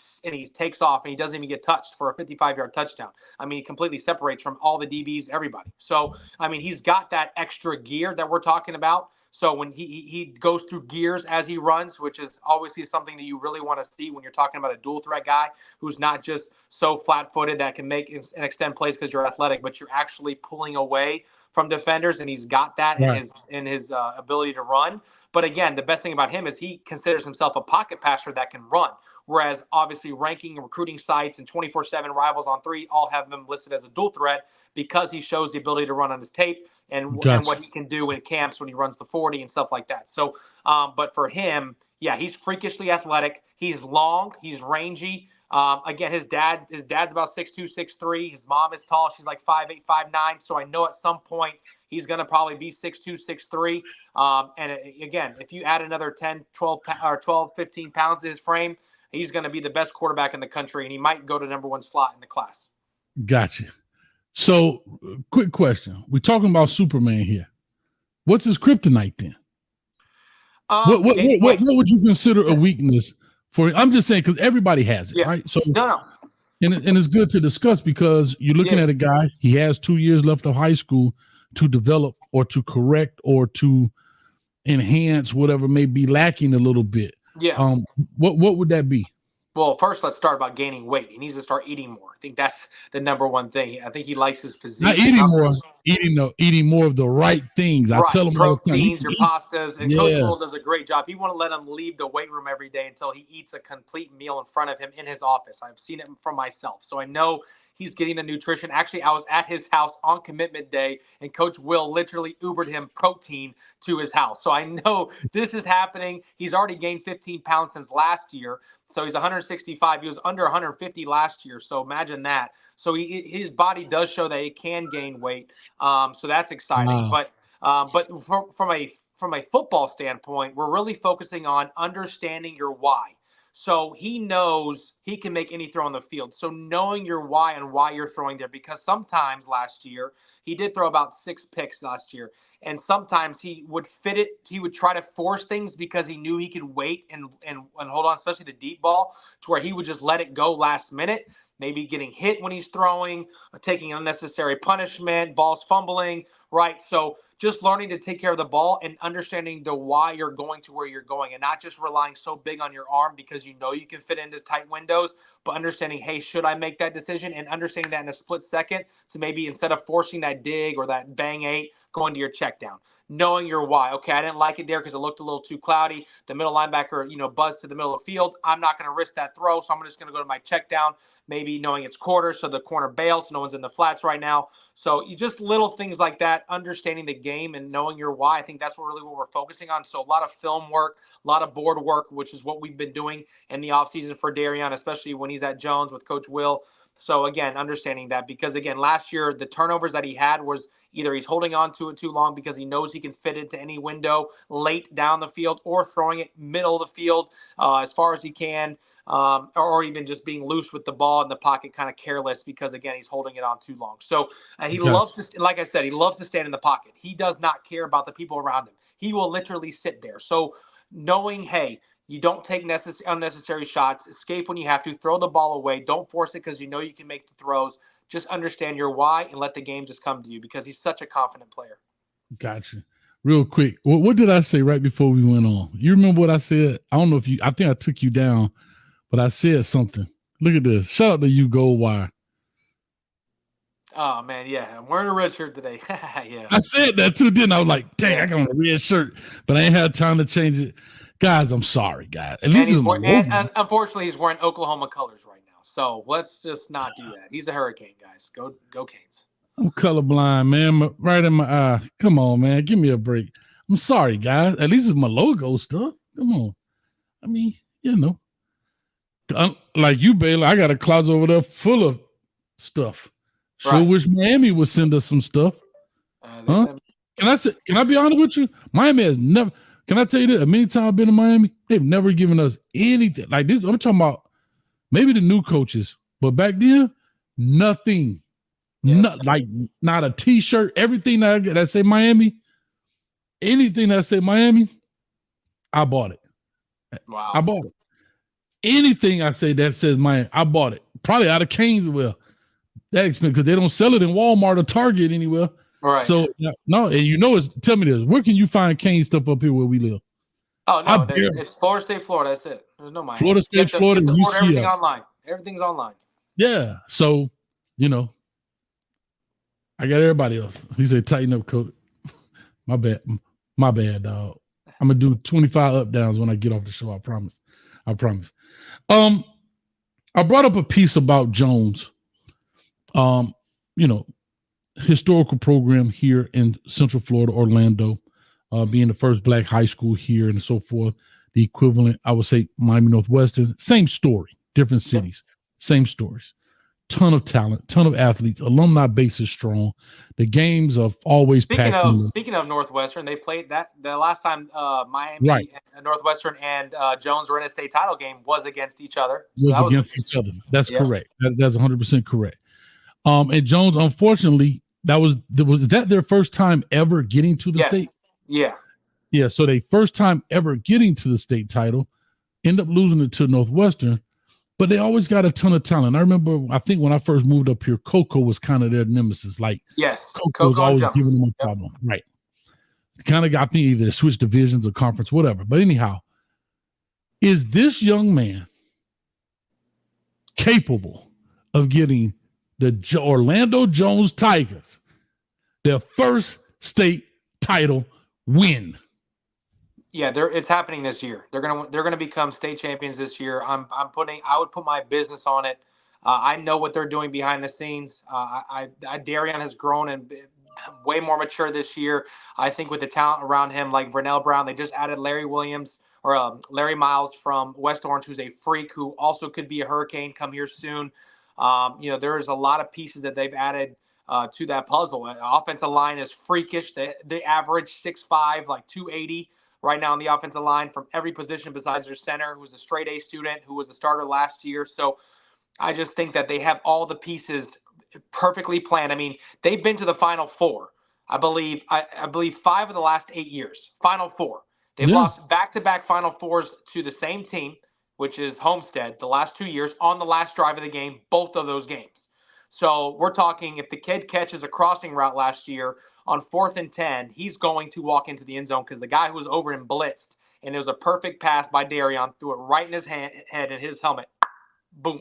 takes off, and he doesn't even get touched for a 55-yard touchdown. I mean, he completely separates from all the DBs, everybody. So, I mean, he's got that extra gear that we're talking about. So when he goes through gears as he runs, which is obviously something that you really want to see when you're talking about a dual threat guy who's not just so flat-footed that can make and extend plays because you're athletic, but you're actually pulling away from defenders, and he's got that in his ability to run. But again, the best thing about him is he considers himself a pocket passer that can run, whereas obviously ranking and recruiting sites and 24/7 Rivals on 3 all have him listed as a dual threat because he shows the ability to run on his tape and what he can do in camps when he runs the 40 and stuff like that. So, but for him, yeah, he's freakishly athletic. He's long. He's rangy. Again, his dad's about 6'2", 6'3". His mom is tall. She's like 5'8", 5'9". So I know at some point he's going to probably be 6'2", 6'3". And again, if you add another 10, 12, 15 pounds to his frame, he's going to be the best quarterback in the country, and he might go to number 1 slot in the class. Gotcha. So, quick question. We're talking about Superman here. What's his kryptonite then? What would you consider a weakness for? I'm just saying because everybody has it, right? So no. And it's good to discuss because you're looking at a guy. He has 2 years left of high school to develop or to correct or to enhance whatever may be lacking a little bit. Yeah. What would that be? Well, first, let's start about gaining weight. He needs to start eating more. I think that's the number one thing. I think he likes his physique. Not eating more, eating more of the right things. I tell him proteins, your pastas, and Coach Will does a great job. He won't let him leave the weight room every day until he eats a complete meal in front of him in his office. I've seen it from myself, so I know he's getting the nutrition. Actually, I was at his house on commitment day, and Coach Will literally Ubered him protein to his house. So I know this is happening. He's already gained 15 pounds since last year. So he's 165. He was under 150 last year. So imagine that. So his body does show that it can gain weight. So that's exciting. Wow. But from a football standpoint, we're really focusing on understanding your why. So he knows he can make any throw on the field. So knowing your why and why you're throwing there, because sometimes last year he did throw about 6 picks last year. And sometimes he would fit it. He would try to force things because he knew he could wait and hold on, especially the deep ball, to where he would just let it go last minute. maybe getting hit when he's throwing, taking unnecessary punishment, balls fumbling, right? So just learning to take care of the ball and understanding the why you're going to where you're going and not just relying so big on your arm because you know you can fit into tight windows, but understanding, hey, should I make that decision? And understanding that in a split second. So maybe instead of forcing that dig or that bang eight, going to your check down. Knowing your why. Okay, I didn't like it there because it looked a little too cloudy. The middle linebacker, buzzed to the middle of the field. I'm not going to risk that throw, so I'm just going to go to my check down. Maybe knowing it's quarter, so the corner bails. No one's in the flats right now. So you just little things like that, understanding the game and knowing your why. I think that's what we're focusing on. So a lot of film work, a lot of board work, which is what we've been doing in the offseason for Dereon, especially when he's at Jones with Coach Will. So again, understanding that because again, last year the turnovers that he had was either he's holding on to it too long because he knows he can fit into any window late down the field or throwing it middle of the field as far as he can, or even just being loose with the ball in the pocket, kind of careless because, again, he's holding it on too long. So he loves to, like I said, he loves to stand in the pocket. He does not care about the people around him. He will literally sit there. So knowing, hey, you don't take unnecessary shots, escape when you have to, throw the ball away, don't force it because you know you can make the throws. Just understand your why and let the game just come to you because he's such a confident player. Gotcha. Real quick, what did I say right before we went on? You remember what I said? I don't know if I think I took you down, but I said something. Look at this. Shout out to you, Gold Wire. Oh, man, yeah. I'm wearing a red shirt today. Yeah. I said that too, didn't I? Was like, dang, I got on a red shirt, but I ain't had time to change it. Guys, I'm sorry, guys. At least and unfortunately, he's wearing Oklahoma colors right now. So let's just not do that. He's a Hurricane, guys. Go Canes. I'm colorblind, man. Right in my eye. Come on, man. Give me a break. I'm sorry, guys. At least it's my logo stuff. Come on. I mean, like you, Baylor, I got a closet over there full of stuff. Sure wish Miami would send us some stuff. Huh? Can I be honest with you? Miami has never. Can I tell you that? Many times I've been in Miami, they've never given us anything like this. I'm talking about maybe the new coaches, but back then, nothing. Yes. Not a T-shirt. Everything that say Miami, anything that say Miami, I bought it. Wow. I bought it. Anything I say that says Miami, I bought it. Probably out of Canesville. That expensive because they don't sell it in Walmart or Target anywhere. Right. So no, and tell me this: where can you find Cane stuff up here where we live? Oh no, it's Florida State, Florida. That's it. There's no Miami. Florida State, Florida. You order everything online. Everything's online. Yeah. So I got everybody else. He said, "Tighten up, coach." My bad, dog. I'm gonna do 25 up downs when I get off the show. I promise. I brought up a piece about Jones. Historical program here in Central Florida, Orlando, being the first black high school here and so forth. The equivalent, I would say, Miami Northwestern. Same story, different cities, same stories. Ton of talent, ton of athletes. Alumni base is strong. The games are always packed. Speaking of Northwestern, they played that the last time Miami and Northwestern and Jones were in a state title game was against each other. So against each other. That's correct. That's 100% correct. And Jones, unfortunately, was that their first time ever getting to the state? Yeah. So they first time ever getting to the state title, end up losing it to Northwestern, but they always got a ton of talent. I remember, I think when I first moved up here, Coco was kind of their nemesis. Like, Coco was always giving them a problem. Right. Kind of got me either switch divisions or conference, whatever. But anyhow, is this young man capable of getting the Orlando Jones Tigers their first state title win? Yeah, it's happening this year. They're gonna become state champions this year. I would put my business on it. I know what they're doing behind the scenes. Dereon has grown and way more mature this year. I think with the talent around him, like Vernell Brown, they just added Larry Miles from West Orange, who's a freak, who also could be a Hurricane come here soon. There's a lot of pieces that they've added to that puzzle. Offensive line is freakish. They average 6'5", like 280 right now on the offensive line from every position besides their center, who's a straight A student, who was a starter last year. So I just think that they have all the pieces perfectly planned. I mean, they've been to the Final Four, I believe 5 of the last 8 years. Final Four. They've lost back-to-back Final Fours to the same team. which is Homestead, the last 2 years on the last drive of the game, both of those games. So we're talking if the kid catches a crossing route last year on 4th and 10, he's going to walk into the end zone because the guy who was over him blitzed, and it was a perfect pass by Dereon, threw it right in his head and his helmet. Boom,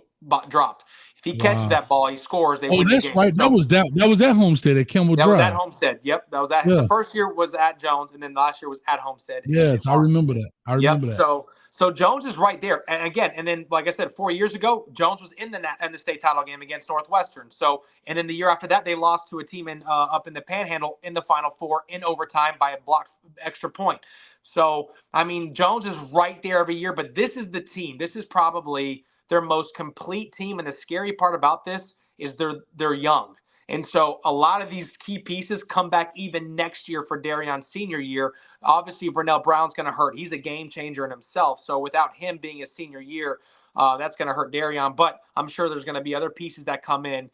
dropped. If he catches that ball, he scores. They win the game. That's right. So, that was at Homestead at Kimball that Drive. was at Homestead. Yep, that was at the first year was at Jones, and then last year was at Homestead. Yes, I remember that. I remember that. So Jones is right there, and again, and then like I said, 4 years ago, Jones was in the state title game against Northwestern. So, and then the year after that, they lost to a team in up in the Panhandle in the Final Four in overtime by a blocked extra point. So, I mean, Jones is right there every year, but this is the team. This is probably their most complete team, and the scary part about this is they're young. And so a lot of these key pieces come back even next year for Dereon's senior year. Obviously, Vernell Brown's going to hurt. He's a game changer in himself. So without him being a senior year, that's going to hurt Dereon. But I'm sure there's going to be other pieces that come in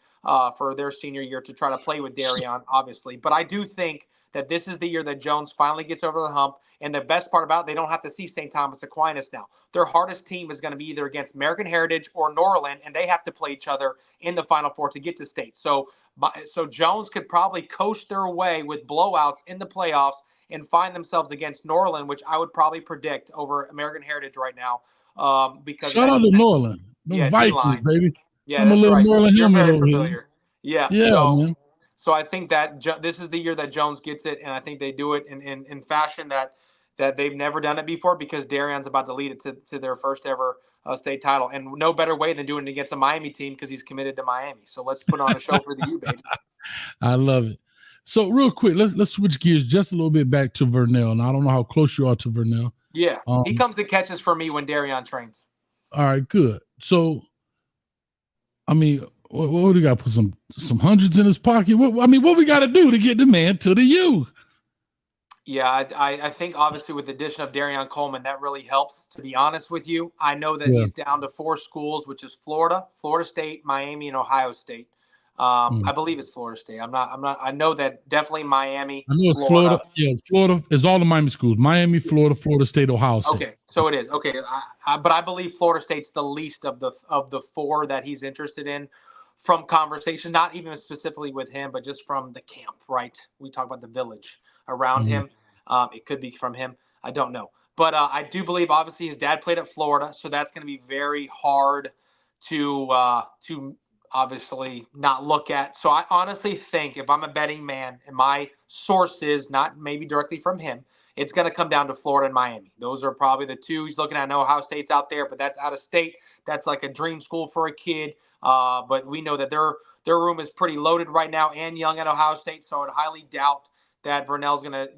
for their senior year to try to play with Dereon, obviously. But I do think that this is the year that Jones finally gets over the hump. And the best part about it, they don't have to see St. Thomas Aquinas now. Their hardest team is going to be either against American Heritage or Norland, and they have to play each other in the Final Four to get to state. So Jones could probably coach their way with blowouts in the playoffs and find themselves against Norland, which I would probably predict over American Heritage right now. Because shout out to Norland, the Vikings, D-line. baby. Yeah, I'm a little right. Norland helmet over here. Yeah, man. So I think that this is the year that Jones gets it, and I think they do it in fashion that they've never done it before because Dereon's about to lead it to their first ever state title, and no better way than doing it against a Miami team because he's committed to Miami. So let's put on a show for the U, baby. I love it. So real quick, let's switch gears just a little bit back to Vernell. And I don't know how close you are to Vernell. Yeah, he comes and catches for me when Dereon trains. All right, good. So, I mean, what do we got to put some hundreds in his pocket? What we got to do to get the man to the U? Yeah, I think obviously with the addition of Dereon Coleman, that really helps, to be honest with you. I know that he's down to 4 schools, which is Florida State, Miami, and Ohio State. I believe it's Florida State. I know that definitely Miami. I know it's Florida. Yeah, it's Florida. It's all the Miami schools. Miami, Florida State, Ohio State. Okay, so it is. Okay, but I believe Florida State's the least of the 4 that he's interested in from conversation, not even specifically with him, but just from the camp, right? We talk about the village around him. It could be from him. I don't know. But I do believe, obviously, his dad played at Florida, so that's going to be very hard to obviously not look at. So I honestly think if I'm a betting man, and my sources, not maybe directly from him, it's going to come down to Florida and Miami. Those are probably the 2 he's looking at. I know Ohio State's out there, but that's out of state. That's like a dream school for a kid. But we know that their room is pretty loaded right now and young at Ohio State, so I would highly doubt that Vernell's going to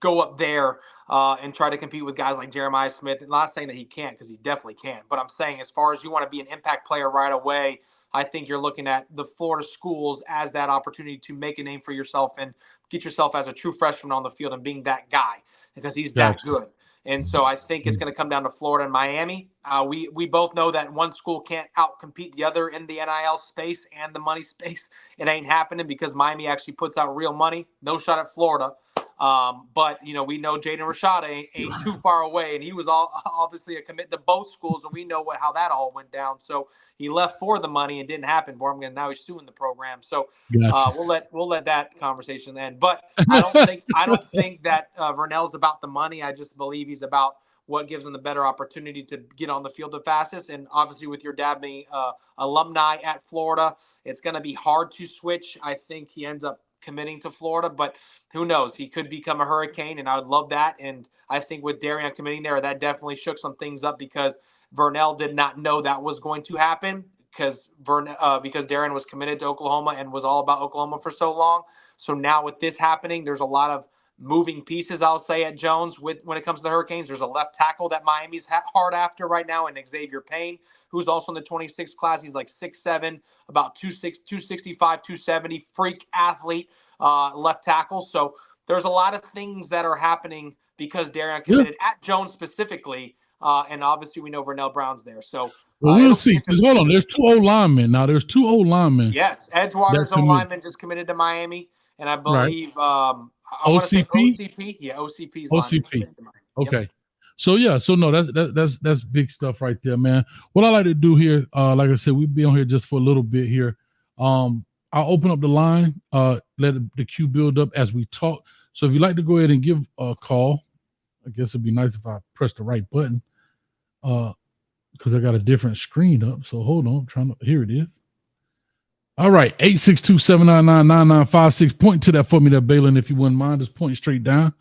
go up there and try to compete with guys like Jeremiah Smith. And not saying that he can't, because he definitely can. But I'm saying as far as you want to be an impact player right away, I think you're looking at the Florida schools as that opportunity to make a name for yourself and get yourself as a true freshman on the field and being that guy because he's that good. And so I think it's going to come down to Florida and Miami. We both know that one school can't outcompete the other in the NIL space and the money space. It ain't happening because Miami actually puts out real money. No shot at Florida. But, we know Jaden Rashada ain't too far away, and he was obviously a commit to both schools, and we know how that all went down. So he left for the money and didn't happen for him, and now he's suing the program. So we'll let that conversation end. But I don't think that Vernell's about the money. I just believe he's about what gives him the better opportunity to get on the field the fastest. And obviously with your dad being alumni at Florida, it's going to be hard to switch. I think he ends up committing to Florida, but who knows? He could become a Hurricane, and I would love that. And I think with Dereon committing there, that definitely shook some things up because Vernell did not know that was going to happen because Dereon was committed to Oklahoma and was all about Oklahoma for so long. So now with this happening, there's a lot of moving pieces, I'll say, at Jones when it comes to the Hurricanes. There's a left tackle that Miami's hard after right now, and Xavier Payne, who's also in the 26th class. He's like 6'7", about 265, 270, freak athlete, left tackle. So there's a lot of things that are happening because Dereon committed at Jones specifically, and obviously we know Vernell Brown's there. So we'll see. Hold on, there's 2 O-linemen now. There's 2 O-linemen. Yes, Edgewater's O-lineman just committed to Miami, and I believe I want to say OCP. Yeah, OCP's OCP. Okay. Yep. So yeah, so no, that's big stuff right there, man. What I like to do here, like I said, we'll be on here just for a little bit here. I'll open up the line, let the queue build up as we talk. So if you'd like to go ahead and give a call, I guess it'd be nice if I press the right button, because I got a different screen up. So hold on, here it is. All right, 862-799-9956. Point to that for me there, Baylin, if you wouldn't mind. Just point straight down.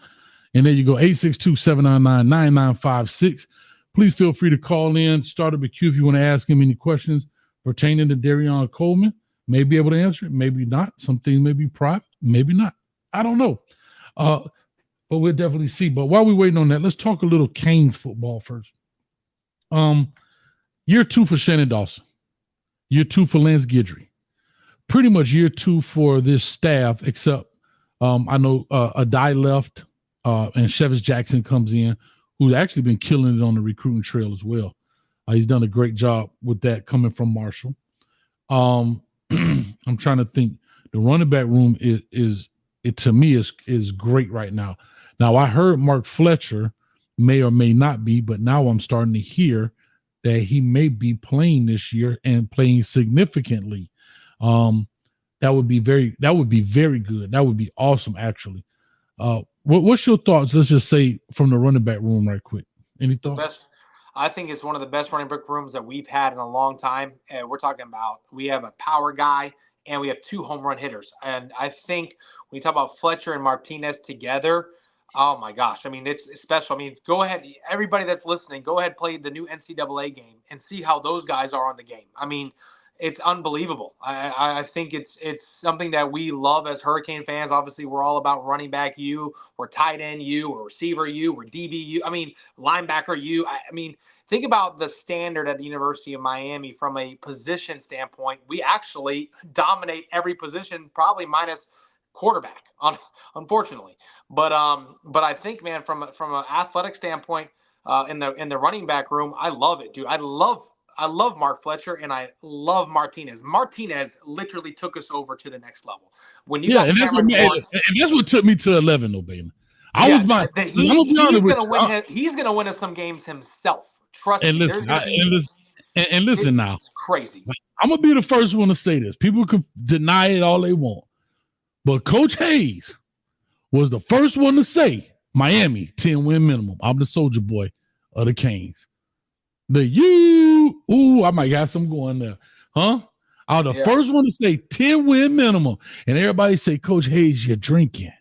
And there you go, 862-799-9956. Please feel free to call in, start up a queue if you want to ask him any questions pertaining to Dereon Coleman. May be able to answer it, maybe not. Some things may be private, maybe not. I don't know. But we'll definitely see. But while we're waiting on that, let's talk a little Canes football first. Year 2 for Shannon Dawson. Year 2 for Lance Guidry. Pretty much year 2 for this staff, except I know Adai left and Chevis Jackson comes in, who's actually been killing it on the recruiting trail as well. He's done a great job with that coming from Marshall. I'm trying to think. The running back room is to me is great right now. Now I heard Mark Fletcher may or may not be, but now I'm starting to hear that he may be playing this year and playing significantly. That would be very good. That would be awesome, actually. What's your thoughts? Let's just say from the running back room, right quick. Any thoughts? I think it's one of the best running back rooms that we've had in a long time. And we're talking about we have a power guy and we have 2 home run hitters. And I think when you talk about Fletcher and Martinez together, oh my gosh, I mean, it's special. I mean, go ahead, everybody that's listening, go ahead, play the new NCAA game and see how those guys are on the game. I mean, it's unbelievable. I think it's something that we love as Hurricane fans. Obviously, we're all about running back U, or tight end U, or receiver U, or DB U. I mean, linebacker U. I mean, think about the standard at the University of Miami from a position standpoint. We actually dominate every position, probably minus quarterback, unfortunately. But I think, man, from an athletic standpoint, in the running back room, I love it, dude. I love Mark Fletcher and I love Martinez. Martinez literally took us over to the next level. When you got Cameron Woods, and that's what took me to 11, though, baby. He's gonna win us some games himself. Trust me. Listen now. It's crazy. I'm gonna be the first one to say this. People can deny it all they want, but Coach Hayes was the first one to say Miami 10-win minimum. I'm the soldier boy of the Canes. I might have some going there. Huh? I'm the first one to say 10-win minimum. And everybody say, Coach Hayes, you're drinking.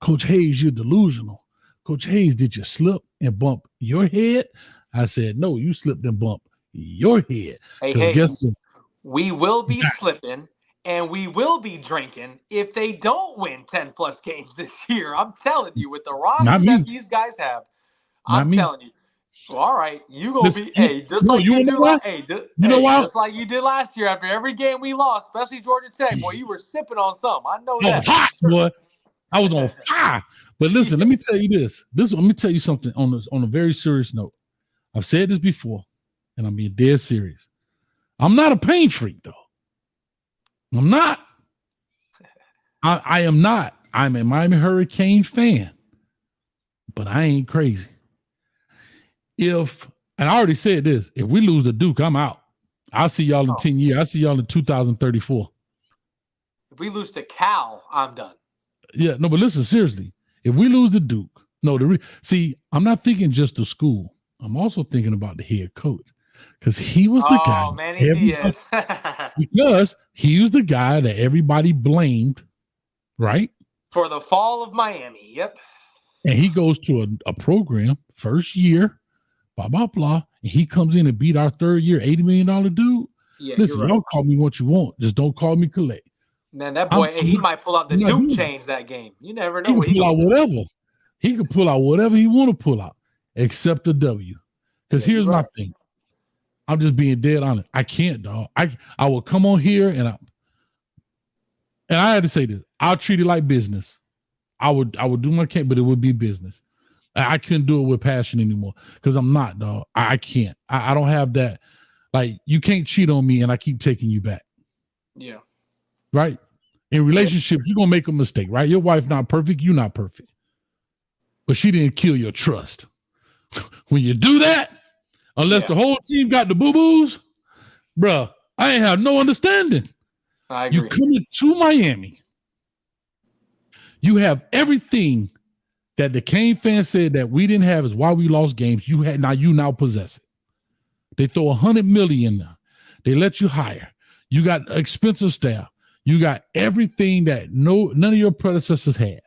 Coach Hayes, you're delusional. Coach Hayes, did you slip and bump your head? I said, no, you slipped and bumped your head. Hey, guess what? We will be slipping and we will be drinking if they don't win 10-plus games this year. I'm telling you, with the roster that these guys have, I'm telling you. Well, all right, you gonna be just like you did last year. After every game we lost, especially Georgia Tech, boy, you were sipping on something. I know that. Hot, boy. I was on fire. But listen, let me tell you this. Let me tell you something on a very serious note. I've said this before, and I'm being dead serious. I'm not a pain freak, though. I'm not. I am not. I'm a Miami Hurricane fan, but I ain't crazy. And I already said this, if we lose to Duke, I'm out. I'll see y'all in 10 years. I'll see y'all in 2034. If we lose to Cal, I'm done. Yeah, no, but listen, seriously. If we lose to Duke, I'm not thinking just the school. I'm also thinking about the head coach. Because he was the guy. Oh, Manny Diaz. Because he was the guy that everybody blamed, right? For the fall of Miami, yep. And he goes to a program, first year, blah, blah, blah. And he comes in and beat our third year, $80 million dude. Yeah, listen, y'all call me what you want. Just don't call me collect. Man, that boy, he might pull out the Duke chains that game. You never know. He can pull out whatever. He can pull out whatever he want to pull out, except the W. Because here's my thing. I'm just being dead honest. I can't, dog. I will come on here and I had to say this. I'll treat it like business. I would do my camp, but it would be business. I couldn't do it with passion anymore because I'm not, dog. I can't. I don't have that. Like, you can't cheat on me and I keep taking you back. Yeah. Right? In relationships, you're going to make a mistake, right? Your wife not perfect. You're not perfect. But she didn't kill your trust. When you do that, unless the whole team got the boo-boos, bruh, I ain't have no understanding. I agree. You come into Miami, you have everything that the Kane fans said that we didn't have is why we lost games. You now possess it. They throw $100 million now. They let you hire. You got expensive staff. You got everything that none of your predecessors had.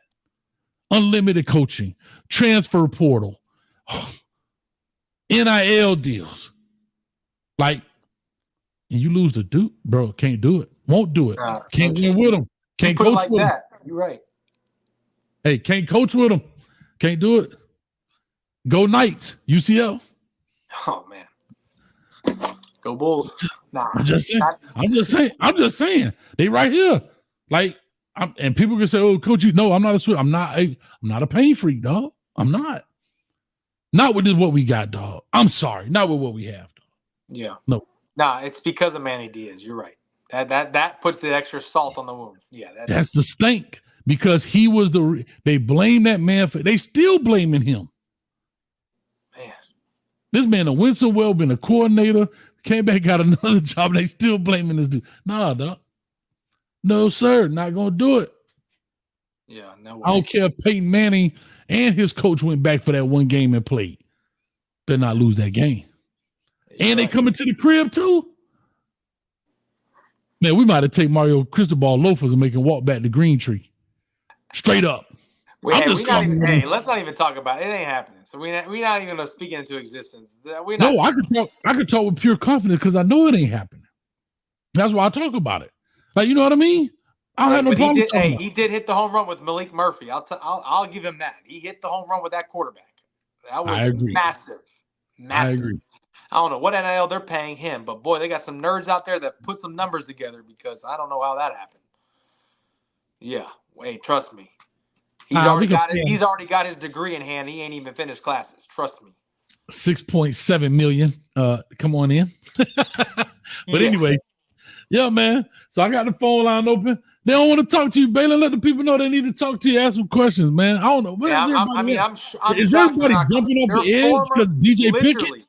Unlimited coaching, transfer portal, NIL deals. Like, and you lose to Duke, bro. Can't do it. Won't do it. Can't win with them. Can't coach like with that. them. You're right. Hey, can't coach with them. Can't do it. Go Knights, UCL. Oh man. Go Bulls. Nah. I'm just saying. They right here. Like, and people can say, "Oh, coach, I'm not a sweat. I'm not a pain freak, dog. I'm not. Not with what we got, dog. I'm sorry. Not with what we have, dog. Yeah. No. Nah, it's because of Manny Diaz. You're right. That puts the extra salt on the wound. Yeah. That's the stink because he was they blame that man for. They still blaming him. Man. This man, a Winston Well, been a coordinator, came back, got another job, and they still blaming this dude. Nah, dog. No, sir, not gonna do it. Yeah, no way. I don't care if Peyton Manning and his coach went back for that one game and played. Better not lose that game. And they coming to the crib too. Man, we might have taken Mario Cristobal loafers and make him walk back to Green Tree. Straight up. Let's not even talk about it. It ain't happening. So we're not even gonna speak into existence. I could talk with pure confidence because I know it ain't happening. That's why I talk about it. Like, you know what I mean? I don't have no problem. He did hit the home run with Malik Murphy. I'll give him that. He hit the home run with that quarterback. That was massive. I agree. I don't know what NIL they're paying him, but boy, they got some nerds out there that put some numbers together because I don't know how that happened. Yeah, wait, trust me. He's already got his degree in hand. He ain't even finished classes. Trust me. 6.7 million. Come on in. But anyway, yeah, man. So I got the phone line open. They don't want to talk to you, Baylin. Let the people know they need to talk to you. Ask some questions, man. I don't know. Is everybody jumping off the edge because DJ Pickett?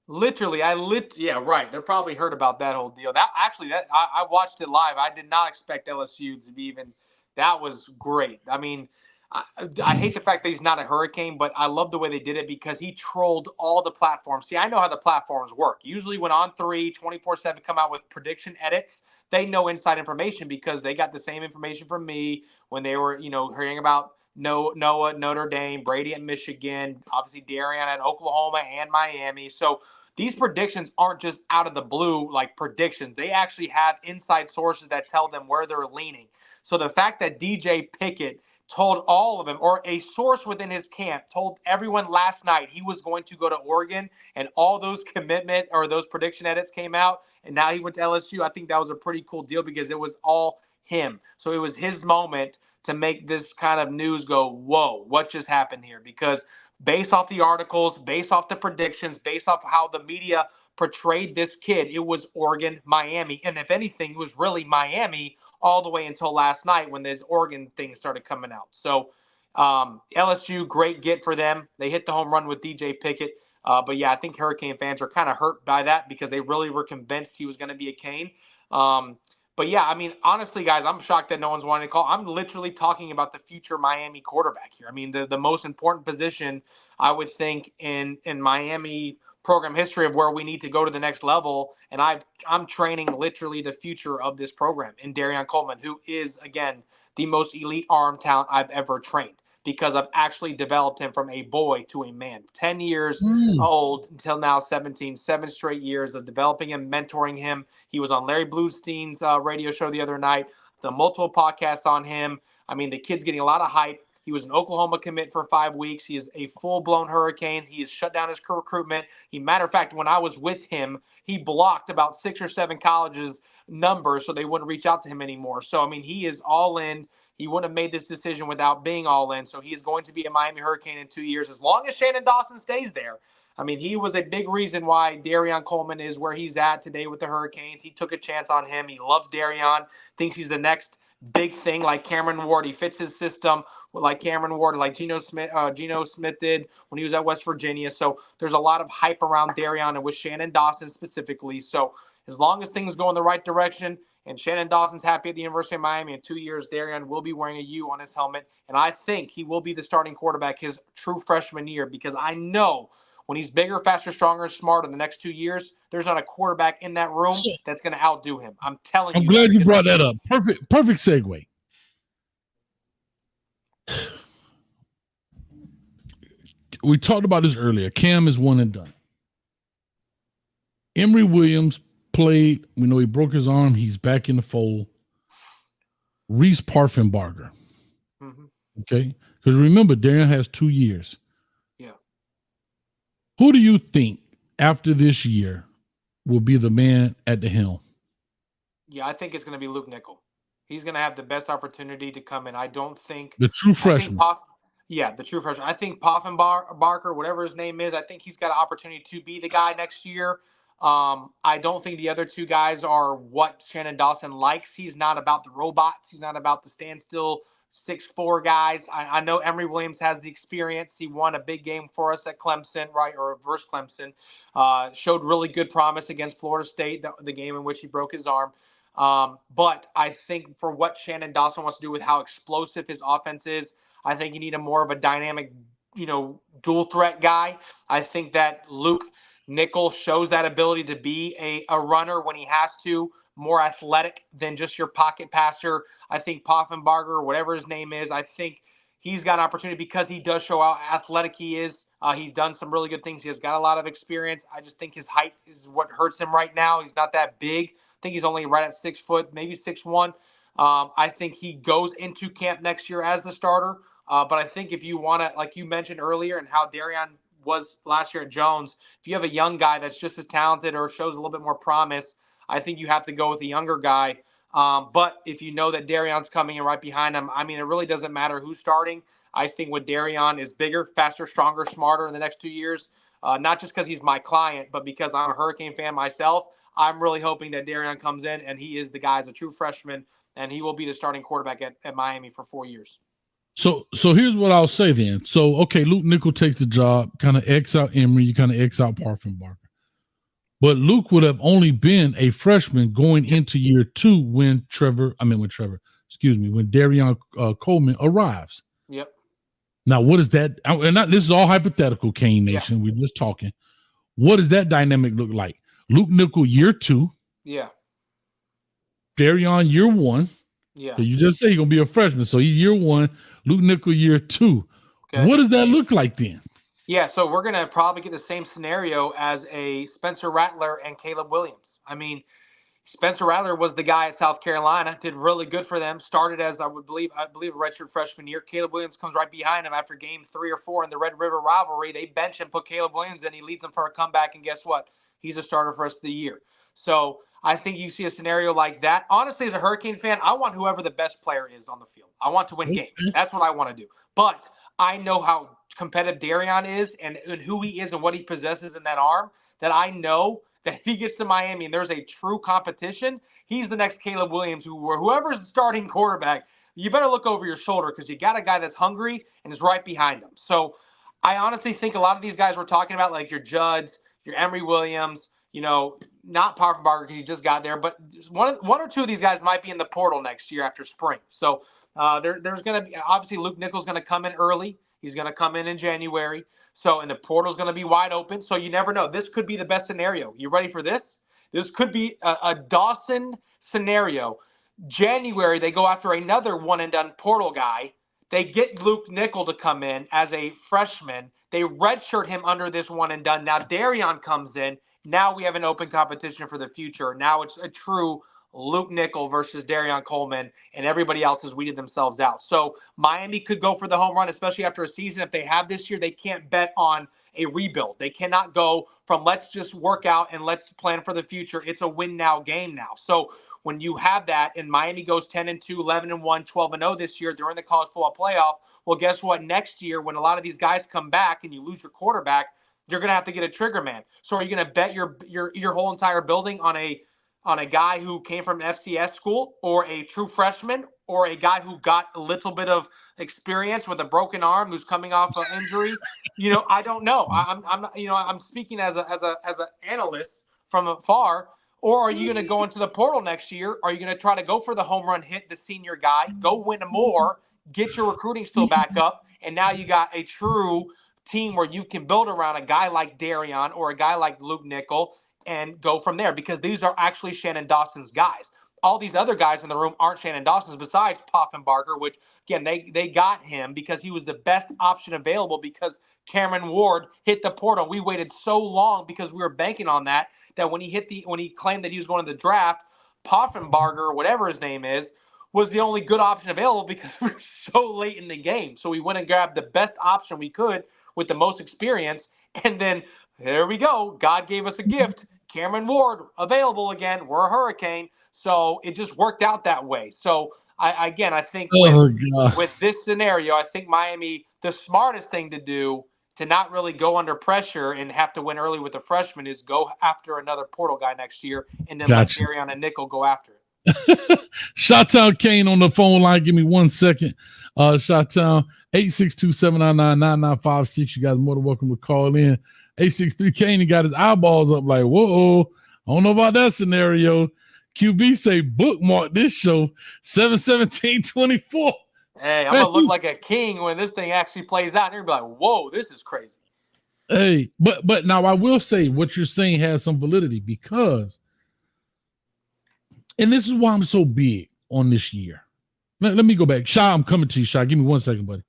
Literally, right. They probably heard about that whole deal. I watched it live. I did not expect LSU to be even. That was great. I mean, I hate the fact that he's not a Hurricane, but I love the way they did it because he trolled all the platforms. See, I know how the platforms work. Usually when On3, 24/7 come out with prediction edits, they know inside information because they got the same information from me when they were, hearing about Noah at Notre Dame, Brady at Michigan, obviously Dereon at Oklahoma and Miami. So these predictions aren't just out of the blue like predictions. They actually have inside sources that tell them where they're leaning. So the fact that DJ Pickett told all of them, or a source within his camp told everyone last night he was going to go to Oregon, and all those commitment or those prediction edits came out, and now he went to LSU. I think that was a pretty cool deal because it was all him. So it was his moment to make this kind of news go, whoa, what just happened here? Because based off the articles, based off the predictions, based off how the media portrayed this kid, it was Oregon, Miami. And if anything, it was really Miami all the way until last night when this Oregon thing started coming out. So LSU, great get for them. They hit the home run with DJ Pickett. But yeah, I think Hurricane fans are kind of hurt by that because they really were convinced he was going to be a Cane. But yeah, I mean, honestly, guys, I'm shocked that no one's wanting to call. I'm literally talking about the future Miami quarterback here. I mean, the most important position, I would think, in Miami program history of where we need to go to the next level. And I'm training literally the future of this program in Dereon Coleman, who is, again, the most elite arm talent I've ever trained because I've actually developed him from a boy to a man. 10 years old until now, 17, 7 straight years of developing him, mentoring him. He was on Larry Bluestein's radio show the other night, the multiple podcasts on him. I mean, the kid's getting a lot of hype. He was an Oklahoma commit for 5 weeks. He is a full-blown Hurricane. He has shut down his recruitment. Matter of fact, when I was with him, he blocked about 6 or 7 colleges' numbers so they wouldn't reach out to him anymore. So, I mean, he is all in. He wouldn't have made this decision without being all in. So he is going to be a Miami Hurricane in 2 years as long as Shannon Dawson stays there. I mean, he was a big reason why Dereon Coleman is where he's at today with the Hurricanes. He took a chance on him. He loves Dereon, thinks he's the next big thing like Cameron Ward. He fits his system like Cameron Ward, like Geno Smith did when he was at West Virginia. So there's a lot of hype around Dereon and with Shannon Dawson specifically. So as long as things go in the right direction and Shannon Dawson's happy at the University of Miami in 2 years, Dereon will be wearing a U on his helmet. And I think he will be the starting quarterback his true freshman year, because I know when he's bigger, faster, stronger, smarter in the next 2 years, there's not a quarterback in that room So, that's going to outdo him. I'm telling I'm you glad that. you brought that up. Perfect segue. We talked about this earlier. Cam is one and done. Emory Williams played. We know he broke his arm. He's back in the fold. Reese Parfenbarger. Mm-hmm. Okay. Because remember, Dereon has 2 years. Yeah. Who do you think after this year will be the man at the helm? Yeah, I think it's going to be Luke Nickel. He's going to have the best opportunity to come in. I don't think the true freshman. The true freshman. I think Poffenbarker, whatever his name is, I think he's got an opportunity to be the guy next year. I don't think the other two guys are what Shannon Dawson likes. He's not about the robots. He's not about the standstill 6'4" guys. I know Emory Williams has the experience. He won a big game for us at Clemson, right, or versus Clemson. Showed really good promise against Florida State, the game in which he broke his arm. But I think for what Shannon Dawson wants to do with how explosive his offense is, I think you need a more of a dynamic, dual threat guy. I think that Luke Nickel shows that ability to be a runner when he has to, more athletic than just your pocket passer. I think Poffenbarger, whatever his name is, I think he's got an opportunity because he does show how athletic he is. He's done some really good things. He has got a lot of experience. I just think his height is what hurts him right now. He's not that big. I think he's only right at 6 foot, maybe 6'1". I think he goes into camp next year as the starter. But I think if you want to, like you mentioned earlier, and how Dereon was last year at Jones, if you have a young guy that's just as talented or shows a little bit more promise, I think you have to go with the younger guy. But if you know that Dereon's coming in right behind him, I mean, it really doesn't matter who's starting. I think with Dereon is bigger, faster, stronger, smarter in the next 2 years. Not just because he's my client, but because I'm a Hurricane fan myself. I'm really hoping that Dereon comes in and he is the guy as a true freshman, and he will be the starting quarterback at Miami for 4 years. So here's what I'll say then. So, okay, Luke Nickel takes the job, kind of X out Emory, you kind of X out Parfenbarger. But Luke would have only been a freshman going into year 2 when Dereon Coleman arrives. Yep. Now, what is that? And this is all hypothetical, Kane Nation. Yeah. We're just talking. What does that dynamic look like? Luke Nickel year 2. Yeah. Dereon year 1. Yeah. So you just say he's going to be a freshman. So he's year 1, Luke Nickel year 2. Okay. What does that look like then? Yeah, so we're going to probably get the same scenario as a Spencer Rattler and Caleb Williams. I mean, Spencer Rattler was the guy at South Carolina, did really good for them, started as, I believe a redshirt freshman year. Caleb Williams comes right behind him after game 3 or 4 in the Red River rivalry. They bench and put Caleb Williams in. He leads them for a comeback, and guess what? He's a starter for the rest of the year. So I think you see a scenario like that. Honestly, as a Hurricane fan, I want whoever the best player is on the field. I want to win games. That's what I want to do. But I know how competitive Dereon is and who he is and what he possesses in that arm, that I know that if he gets to Miami and there's a true competition, he's the next Caleb Williams, whoever's the starting quarterback. You better look over your shoulder because you got a guy that's hungry and is right behind him. So I honestly think a lot of these guys we're talking about, like your Judds, your Emory Williams, not Parfenbarger because he just got there, but one or two of these guys might be in the portal next year after spring. So there's going to be, obviously Luke Nickel's going to come in early. He's going to come in January. So, and the portal's going to be wide open. So you never know. This could be the best scenario. You ready for this? This could be a Dawson scenario. January, they go after another one-and-done portal guy. They get Luke Nickel to come in as a freshman. They redshirt him under this one-and-done. Now Dereon comes in. Now we have an open competition for the future. Now it's a true Luke Nickel versus Dereon Coleman, and everybody else has weeded themselves out. So Miami could go for the home run, especially after a season. If they have this year, they can't bet on a rebuild. They cannot go from let's just work out and let's plan for the future. It's a win now game now. So when you have that and Miami goes 10-2, 11-1, 12-0 this year during the college football playoff, well, guess what? Next year, when a lot of these guys come back and you lose your quarterback, you're going to have to get a trigger man. So are you going to bet your whole entire building on a on a guy who came from an FCS school or a true freshman or a guy who got a little bit of experience with a broken arm who's coming off an injury? I don't know. I'm not, I'm speaking as an analyst from afar. Or are you going to go into the portal next year? Are you going to try to go for the home run hit, the senior guy, go win more, get your recruiting still back up, and now you got a true team where you can build around a guy like Dereon or a guy like Luke Nickel and go from there, because these are actually Shannon Dawson's guys. All these other guys in the room aren't Shannon Dawson's besides Poffenbarger, which, again, they got him because he was the best option available because Cameron Ward hit the portal. We waited so long because we were banking on that when he claimed that he was going to the draft, Poffenbarger, or whatever his name is, was the only good option available because we were so late in the game. So we went and grabbed the best option we could with the most experience. And then there we go. God gave us a gift. Cameron Ward available again. We're a Hurricane. So it just worked out that way. So I think with this scenario, I think Miami, the smartest thing to do to not really go under pressure and have to win early with the freshman is go after another portal guy next year and then let Dereon and Nickel go after it. Shot-Town Kane on the phone line. Give me 1 second. Shot-Town, 862-799-9956. You guys are more than welcome to call in. 863 Kane, he got his eyeballs up like, whoa, I don't know about that scenario. QB say bookmark this show, 7/17/24. Hey, I'm going to look like a king when this thing actually plays out. And you're going to be like, whoa, this is crazy. Hey, but now I will say what you're saying has some validity because, and this is why I'm so big on this year. Let me go back. Shy, I'm coming to you, Shy. Give me 1 second, buddy.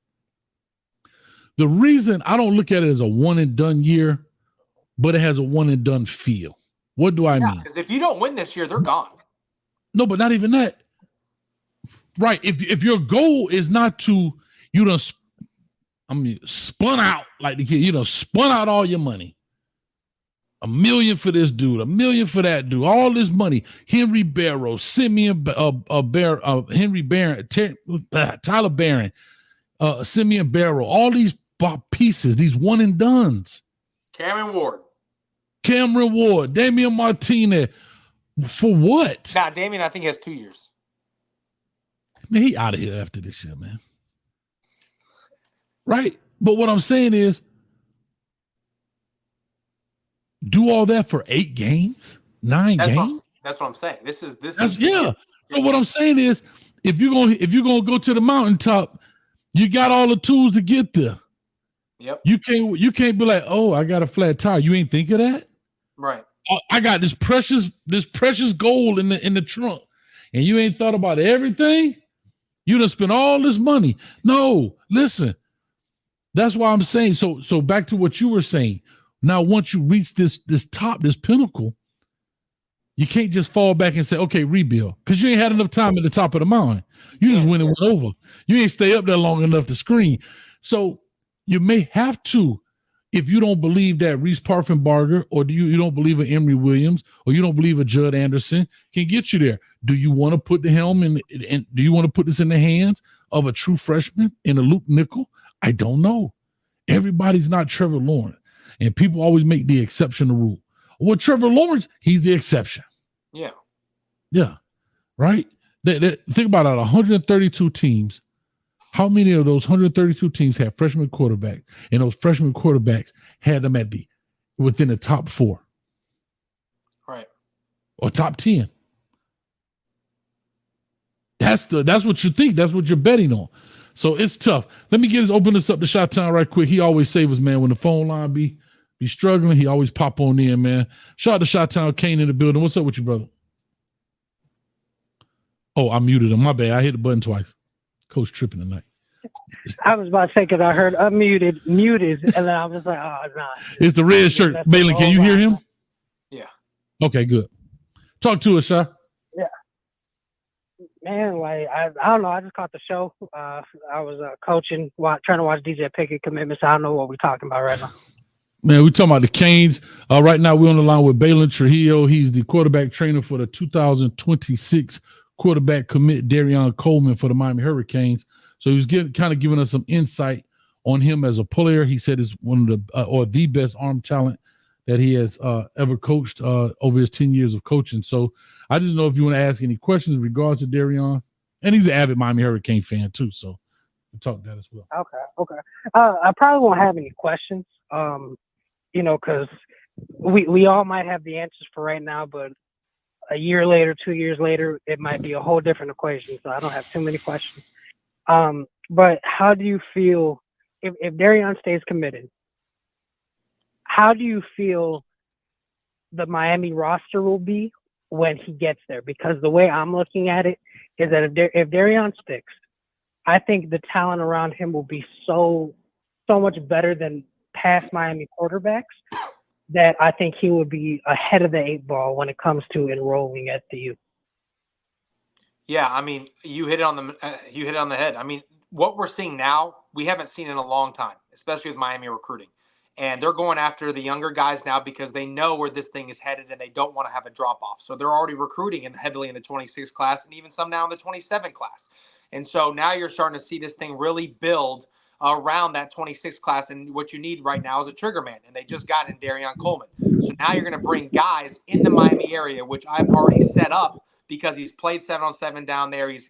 The reason I don't look at it as a one and done year, but it has a one and done feel. What do I mean? Because if you don't win this year, they're gone. No, but not even that. Right. If your goal is not to, spun out like the kid, spun out all your money. $1 million for this dude, $1 million for that dude, all this money. Henry Barrow, Simeon Henry Barron, Tyler Barron, Simeon Barrow, all these pieces, these one and dones. Cameron Ward, Damian Martinez. For what? Nah, Damian, I think he has 2 years. Man, he out of here after this shit, man. Right? But what I'm saying is, do all that for 8 games, 9 games. That's what I'm saying. This is yeah. So what I'm saying is, if you're gonna go to the mountaintop, you got all the tools to get there. Yep. You can't be like, oh, I got a flat tire. You ain't think of that, right? I got this precious gold in the trunk, and you ain't thought about everything. You done spent all this money. No, listen. That's why I'm saying. So back to what you were saying. Now, once you reach this top, this pinnacle, you can't just fall back and say, okay, rebuild. Because you ain't had enough time at the top of the mountain. You just went over. You ain't stay up there long enough to screen. So you may have to, if you don't believe that Reese Poffenbarger, or you don't believe in Emory Williams, or you don't believe a Judd Anderson can get you there. Do you want to put the helm in, and do you want to put this in the hands of a true freshman in a Luke Nickel? I don't know. Everybody's not Trevor Lawrence. And people always make the exception the rule. Well, Trevor Lawrence, he's the exception. Yeah. Yeah. Right? Think about it, 132 teams. How many of those 132 teams have freshman quarterbacks? And those freshman quarterbacks had them within the top 4. Right. Or top 10. That's what you think. That's what you're betting on. So it's tough. Let me open this up to Shot-Town right quick. He always saves us, man. When the phone line be struggling, he always pop on in, man. Shout out to Shot-Town Kane in the building. What's up with you, brother? Oh, I muted him. My bad. I hit the button twice. Coach tripping tonight. I was about to say, because I heard muted, and then I was like, oh, nah. It's the red shirt. Baylin, can you hear him? Yeah. Okay, good. Talk to us, Sha. Yeah. Man, like, I don't know. I just caught the show. I was coaching, trying to watch DJ Pickett commitments. I don't know what we're talking about right now. Man, we're talking about the Canes. Right now, we're on the line with Baylin Trujillo. He's the quarterback trainer for the 2026 quarterback commit, Dereon Coleman, for the Miami Hurricanes. So he was kind of giving us some insight on him as a player. He said he's one of the best arm talent that he has ever coached over his 10 years of coaching. So I didn't know if you want to ask any questions in regards to Dereon. And he's an avid Miami Hurricane fan too, so we'll talk that as well. Okay. I probably won't have any questions, because we all might have the answers for right now, but a year later, 2 years later, it might be a whole different equation. So I don't have too many questions. But how do you feel if Dereon stays committed? How do you feel the Miami roster will be when he gets there? Because the way I'm looking at it is that if Dereon sticks, I think the talent around him will be so much better than past Miami quarterbacks that I think he would be ahead of the 8 ball when it comes to enrolling at the U. Yeah, I mean, you hit it on the head. I mean, what we're seeing now, we haven't seen in a long time, especially with Miami recruiting. And they're going after the younger guys now because they know where this thing is headed and they don't want to have a drop off. So they're already recruiting heavily in the 26 class and even some now in the 27 class. And so now you're starting to see this thing really build around that 26 class. And what you need right now is a trigger man. And they just got in Dereon Coleman. So now you're going to bring guys in the Miami area, which I've already set up because he's played 7-on-7 down there. He's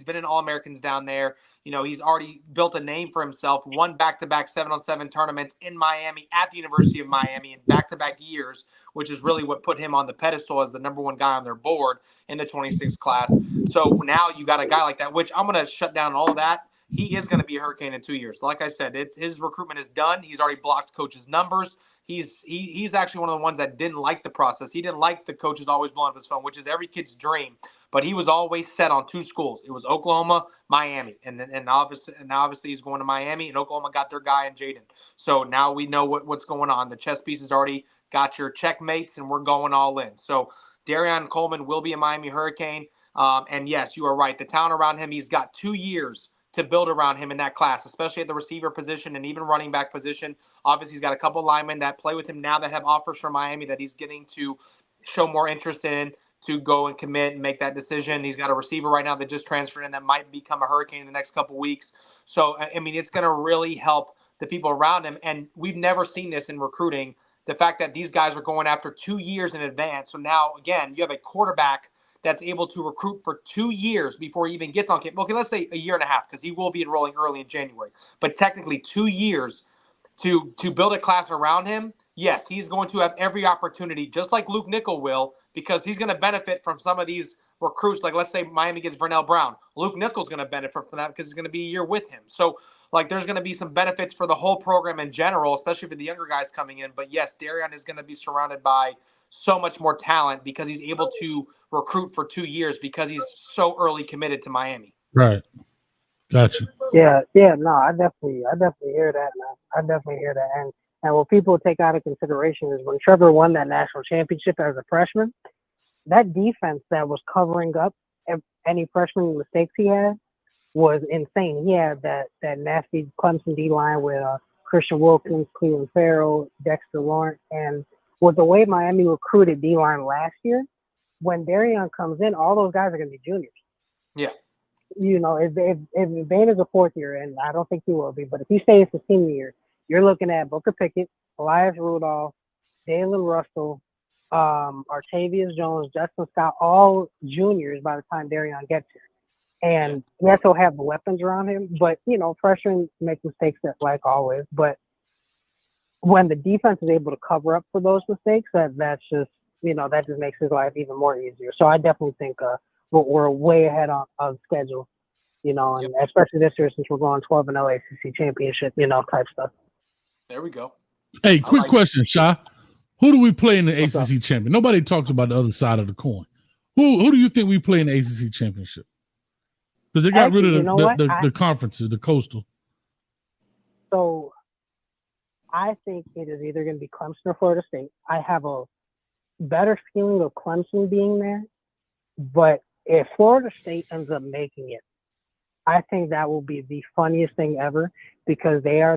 been in All-Americans down there. You know, he's already built a name for himself, won back-to-back 7-on-7 tournaments in Miami at the University of Miami in back-to-back years, which is really what put him on the pedestal as the number one guy on their board in the 26 class. So now you got a guy like that, which I'm going to shut down all of that. He is going to be a Hurricane in 2 years. Like I said, his recruitment is done. He's already blocked coaches' numbers. He's actually one of the ones that didn't like the process. He didn't like the coaches always blowing up his phone, which is every kid's dream. But he was always set on 2 schools. It was Oklahoma, Miami, and obviously he's going to Miami, and Oklahoma got their guy in Jaden. So now we know what's going on. The chess pieces already got your checkmates, and we're going all in. So Dereon Coleman will be a Miami Hurricane, and yes, you are right. The talent around him, he's got 2 years to build around him in that class, especially at the receiver position and even running back position. Obviously, he's got a couple linemen that play with him now that have offers from Miami that he's getting to show more interest in to go and commit and make that decision. He's got a receiver right now that just transferred in that might become a Hurricane in the next couple weeks. So, I mean, it's going to really help the people around him. And we've never seen this in recruiting, the fact that these guys are going after 2 years in advance. So now, again, you have a quarterback that's able to recruit for 2 years before he even gets on campus. Okay, let's say a year and a half because he will be enrolling early in January. But technically 2 years to build a class around him. Yes, he's going to have every opportunity, just like Luke Nickel will, because he's going to benefit from some of these recruits. Like, let's say Miami gets Vernell Brown. Luke Nickel's going to benefit from that because he's going to be a year with him. So, like, there's going to be some benefits for the whole program in general, especially for the younger guys coming in. But, yes, Dereon is going to be surrounded by so much more talent because he's able to recruit for 2 years because he's so early committed to Miami. Right. Gotcha. Yeah, no, I definitely hear that, man. I definitely hear that. And what people take out of consideration is when Trevor won that national championship as a freshman, that defense that was covering up any freshman mistakes he had was insane. He had that nasty Clemson D-line with Christian Wilkins, Cleveland Farrell, Dexter Lawrence, and with the way Miami recruited D-line last year, when Dereon comes in, all those guys are going to be juniors. Yeah. You know, if Vane is a 4th year, and I don't think he will be, but if he stays the senior year, you're looking at Booker Pickett, Elias Rudolph, Dalen Russell, Artavius Jones, Justin Scott, all juniors by the time Dereon gets here. And yes, he'll have the weapons around him, but, you know, freshmen make mistakes like always. But when the defense is able to cover up for those mistakes, that just makes his life even more easier. So I definitely think we're way ahead of schedule, you know, and especially this year since we're going 12-0 ACC championship, you know, type stuff. There we go. Hey, quick question, Sha. Who do we play in the What's ACC up? champion? Nobody talks about the other side of the coin. Who do you think we play in the ACC championship? Because they got rid of the conferences, the coastal. So I think it is either going to be Clemson or Florida State. I have a better feeling of Clemson being there, but if Florida State ends up making it, I think that will be the funniest thing ever because they're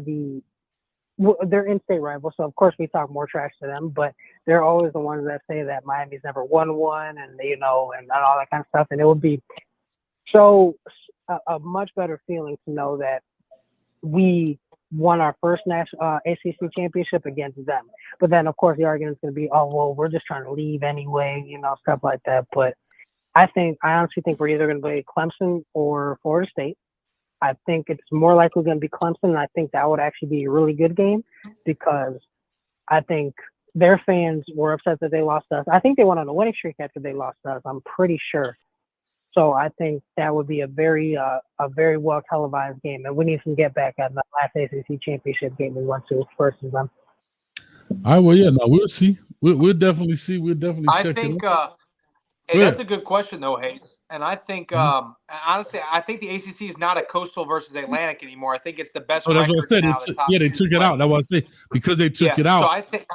in-state rivals. So of course we talk more trash to them, but they're always the ones that say that Miami's never won one, and and all that kind of stuff. And it would be so a much better feeling to know that we won our first national ACC championship against them. But then, of course, the argument is going to be, oh, well, we're just trying to leave anyway, stuff like that. But I honestly think we're either going to play Clemson or Florida State. I think it's more likely going to be Clemson, and I think that would actually be a really good game because I think their fans were upset that they lost us. I think they went on a winning streak after they lost us. I'm pretty sure. So I think that would be a very well televised game, and we need to get back at the last ACC championship game we went to versus them. All right, well, yeah, no, we'll see. We'll definitely see. We'll definitely check it out. Hey, that's a good question, though, Hayes. And I think, honestly, I think the ACC is not a Coastal versus Atlantic anymore. I think it's the best record now. They took it out. That's what I say. Because they took it out. So I think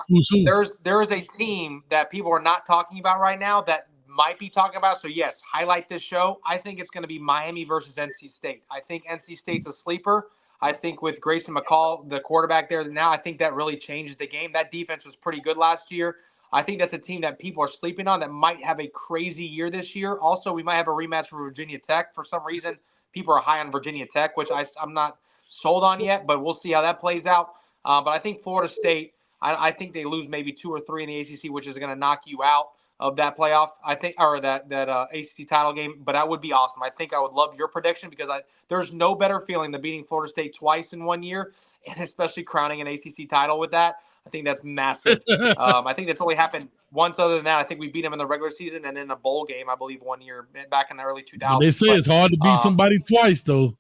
there is a team that people are not talking about right now that might be talking about. So, yes, highlight this show. I think it's going to be Miami versus NC State. I think NC State's a sleeper. I think with Grayson McCall, the quarterback there now, I think that really changes the game. That defense was pretty good last year. I think that's a team that people are sleeping on that might have a crazy year this year. Also, we might have a rematch for Virginia Tech. For some reason, people are high on Virginia Tech, which I'm not sold on yet, but we'll see how that plays out. But I think Florida State, I think they lose maybe 2 or 3 in the ACC, which is going to knock you out of that playoff, I think, or that ACC title game. But that would be awesome. I think I would love your prediction because there's no better feeling than beating Florida State twice in 1 year, and especially crowning an ACC title with that. I think that's massive. I think that's only happened once. Other than that, I think we beat them in the regular season and in a bowl game, I believe, 1 year back in the early 2000s. They say it's hard to beat somebody twice, though.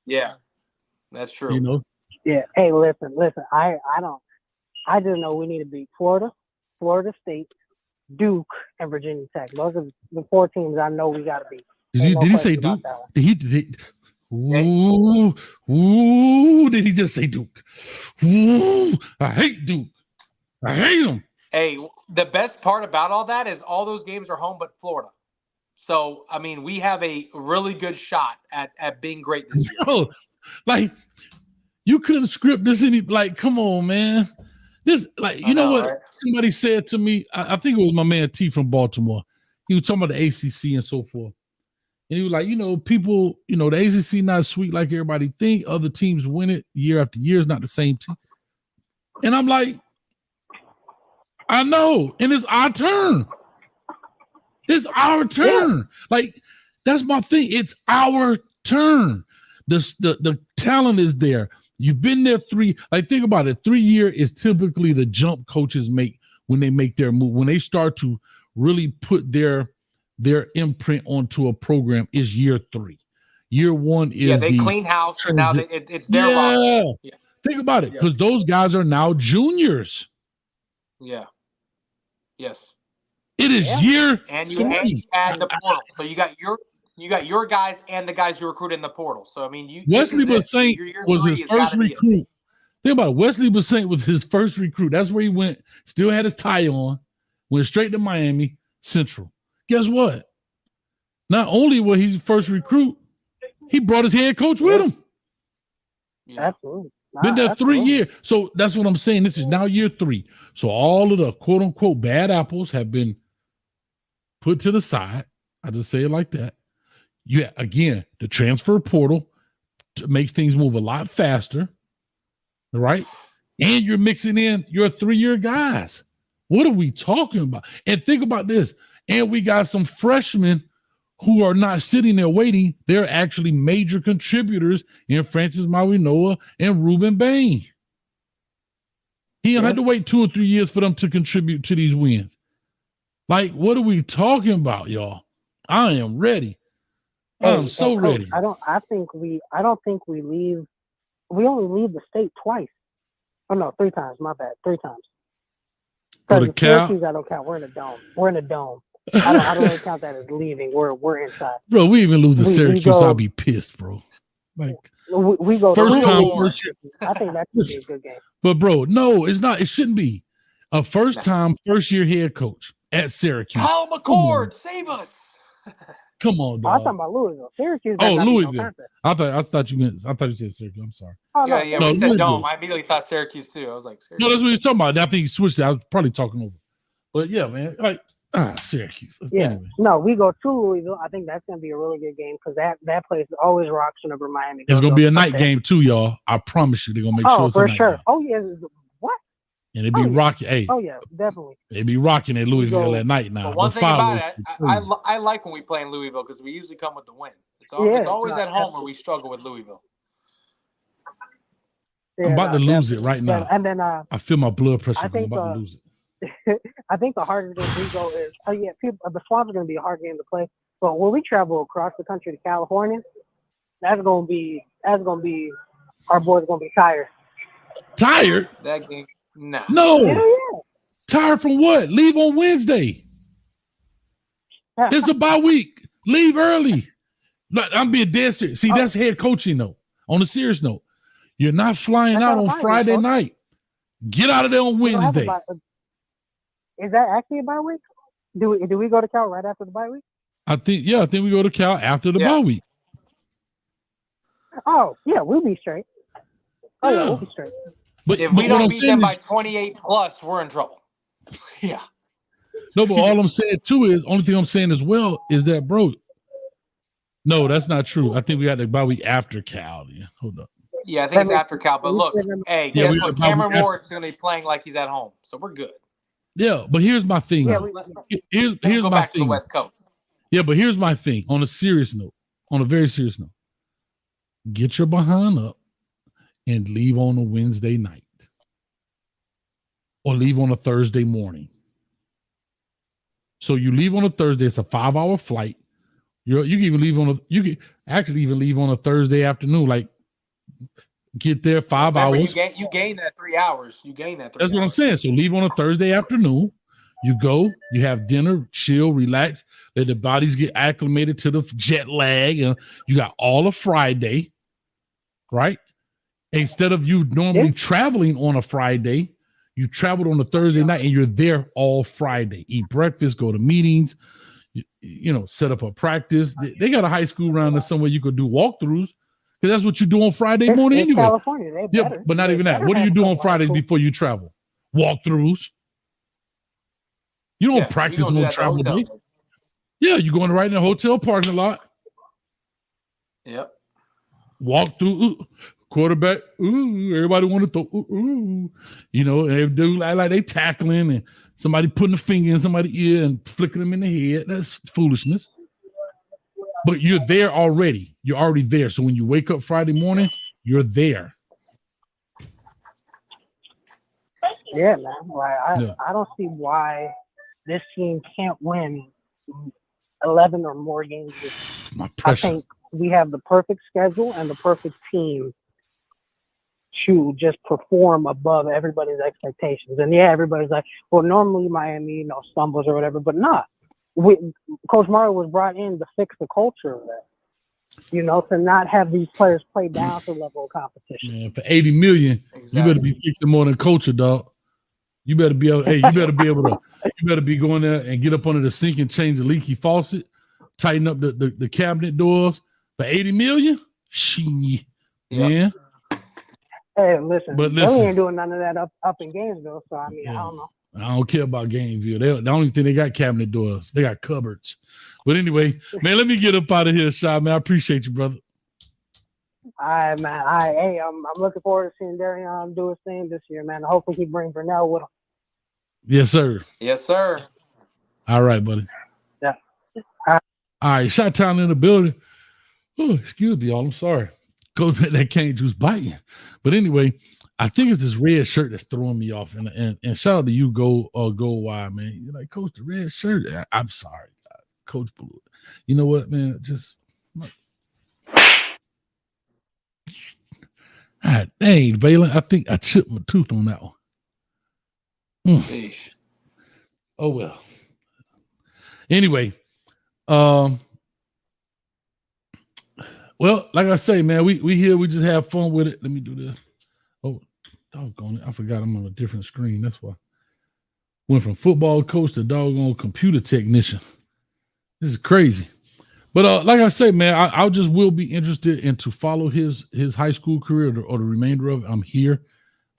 Yeah, that's true. Yeah. Hey, listen. I just know we need to beat Florida State, Duke, and Virginia Tech. Those are the 4 teams I know we got to beat. Did he say Duke? Did he just say Duke? Ooh, I hate Duke. I hate him. Hey, the best part about all that is all those games are home but Florida. So, I mean, we have a really good shot at being great this year. Bro, like, you couldn't script this come on, man. This, you know what? Right? Somebody said to me, I think it was my man T from Baltimore. He was talking about the ACC and so forth. And he was like, people, the ACC not sweet like everybody think. Other teams win it year after year. It's not the same team. And I'm like, I know. And it's our turn. It's our turn. Yeah. Like, that's my thing. It's our turn. The talent is there. You've been there 3. Like, think about it. 3 year is typically the jump coaches make when they make their move. When they start to really put their imprint onto a program is year 3. Year 1 is they clean house and now it's their roster. Yeah. Think about it, because those guys are now juniors. Yeah. Yes. It is year and you add the portal. So you got your guys and the guys you recruited in the portal. So I mean, Wesley Bassett was his first recruit. Think about it. Wesley Bassett was his first recruit. That's where he went. Still had his tie on. Went straight to Miami Central. Guess what? Not only was he first recruit, he brought his head coach with him. Yeah. Absolutely. Been there 3 years. So that's what I'm saying. This is now year 3. So all of the quote unquote bad apples have been put to the side. I just say it like that. Yeah, again, the transfer portal makes things move a lot faster. Right? And you're mixing in your 3-year guys. What are we talking about? And think about this. And we got some freshmen who are not sitting there waiting. They're actually major contributors in Francis Mawinoa and Ruben Bain. He had to wait 2 or 3 years for them to contribute to these wins. Like, what are we talking about, y'all? I am ready. I'm so ready. I don't think we leave. We only leave the state twice. Oh no, 3 times. My bad. 3 times. Because the Syracuse, I don't count. We're in a dome. I don't really count that as leaving. We're inside. Bro, we even lose to Syracuse, I'll be pissed, bro. Like, we go first time. I think that could be a good game. But bro, no, it's not. It shouldn't be a first year head coach at Syracuse. Kyle McCord, save us. Come on, dog. I'm talking about Louisville. Syracuse. Louisville. I thought you said Syracuse. I'm sorry. Oh, no. Yeah. We said dome. I immediately thought Syracuse too. I was like, Syracuse. No, that's what you're talking about. I think he switched it. I was probably talking over. But yeah, man, like, Syracuse. Yeah. Anyway. No, we go to Louisville. I think that's going to be a really good game because that place always rocks whenever Miami goes. It's gonna be a night there. game too, y'all. I promise you, they're gonna make sure it's a for night sure. game. Oh yeah. What? And it be rocking. Hey. Oh yeah, definitely. They be rocking at Louisville at night now. But one thing about it, I like when we play in Louisville because we usually come with the win. It's always at home where we struggle with Louisville. Yeah, I'm about to lose it right now. And then I feel my blood pressure. I'm about to lose it. I think the hardest game we go is the Swamps are going to be a hard game to play. But when we travel across the country to California, that's going to be our boys going to be tired. Tired? That game, nah. No. Yeah. Tired from what? Leave on Wednesday. It's a bye week. Leave early. I'm being dead serious. See, that's head coaching though. On a serious note, you're not flying out on Friday night. Get out of there on Wednesday. Is that actually a bye week? Do we go to Cal right after the bye week? I think we go to Cal after the bye week. Oh yeah, we'll be straight. Oh yeah, we'll be straight. But if we don't beat them by 28 plus, we're in trouble. Yeah. No, but all I'm saying too is only thing I'm saying as well is that, bro. No, that's not true. I think we got the bye week after Cal. Yeah, hold up. Yeah, I think it's after Cal. But look, hey, guess what? Cameron Moore's going to be playing like he's at home, so we're good. Yeah, but here's my thing. Here's my thing. To the West Coast. Yeah, but here's my thing. On a serious note, on a very serious note, get your behind up and leave on a Wednesday night, or leave on a Thursday morning. So you leave on a Thursday. It's a 5-hour flight. You can even leave you can actually even leave on a Thursday afternoon. Like get there 5 hours. You gain that 3 hours. You gain that 3 That's hours. what I'm saying. So leave on a Thursday afternoon. You go, you have dinner, chill, relax, let the bodies get acclimated to the jet lag. You got all of Friday, right? Instead of you normally traveling on a Friday, you traveled on a Thursday night and you're there all Friday. Eat breakfast, go to meetings, set up a practice. They got a high school around there somewhere you could do walkthroughs because that's what you do on Friday morning anyway. California, but not even that. What do you do on Fridays before you travel? Walkthroughs. You don't practice on travel day. Yeah, you're going right in the hotel parking lot. Yep. Walk through. Quarterback, everybody want to throw, and they do like they tackling and somebody putting a finger in somebody's ear and flicking them in the head. That's foolishness. But you're there already. You're already there. So when you wake up Friday morning, you're there. Yeah, man. Like I don't see why this team can't win 11 or more games. I think we have the perfect schedule and the perfect team to just perform above everybody's expectations. And everybody's like, well, normally Miami, stumbles or whatever, but not. Coach Mario was brought in to fix the culture of that. To not have these players play down to the level of competition. Man, for $80 million, you better be fixing more than culture, dog. You better be able. You better be going there and get up under the sink and change the leaky faucet, tighten up the cabinet doors for $80 million. Shit, man. Hey, listen, we ain't doing none of that up in Gainesville, so I don't know. I don't care about Gainesville. The only thing they got cabinet doors. They got cupboards. But anyway, man, let me get up out of here, Shy, man. I appreciate you, brother. All right, man. Hey, I'm looking forward to seeing Dereon do his thing this year, man. Hopefully he brings Vernell with him. Yes, sir. Yes, sir. All right, buddy. Yeah. All right, Shot Town in the building. Oh, excuse me, y'all. I'm sorry. Coach, that cane juice biting. But anyway, I think it's this red shirt that's throwing me off. And shout out to you, Go Wild, man. You're like, Coach, the red shirt. I'm sorry, guys. Coach Blue. You know what, man? Just dang, Baylin. I think I chipped my tooth on that one. Oh well. Anyway, well, like I say, man, we here, we just have fun with it. Let me do this. Oh, doggone it. I forgot I'm on a different screen. That's why. Went from football coach to doggone computer technician. This is crazy. But like I say, man, I just will be interested in to follow his high school career or the remainder of it. I'm here.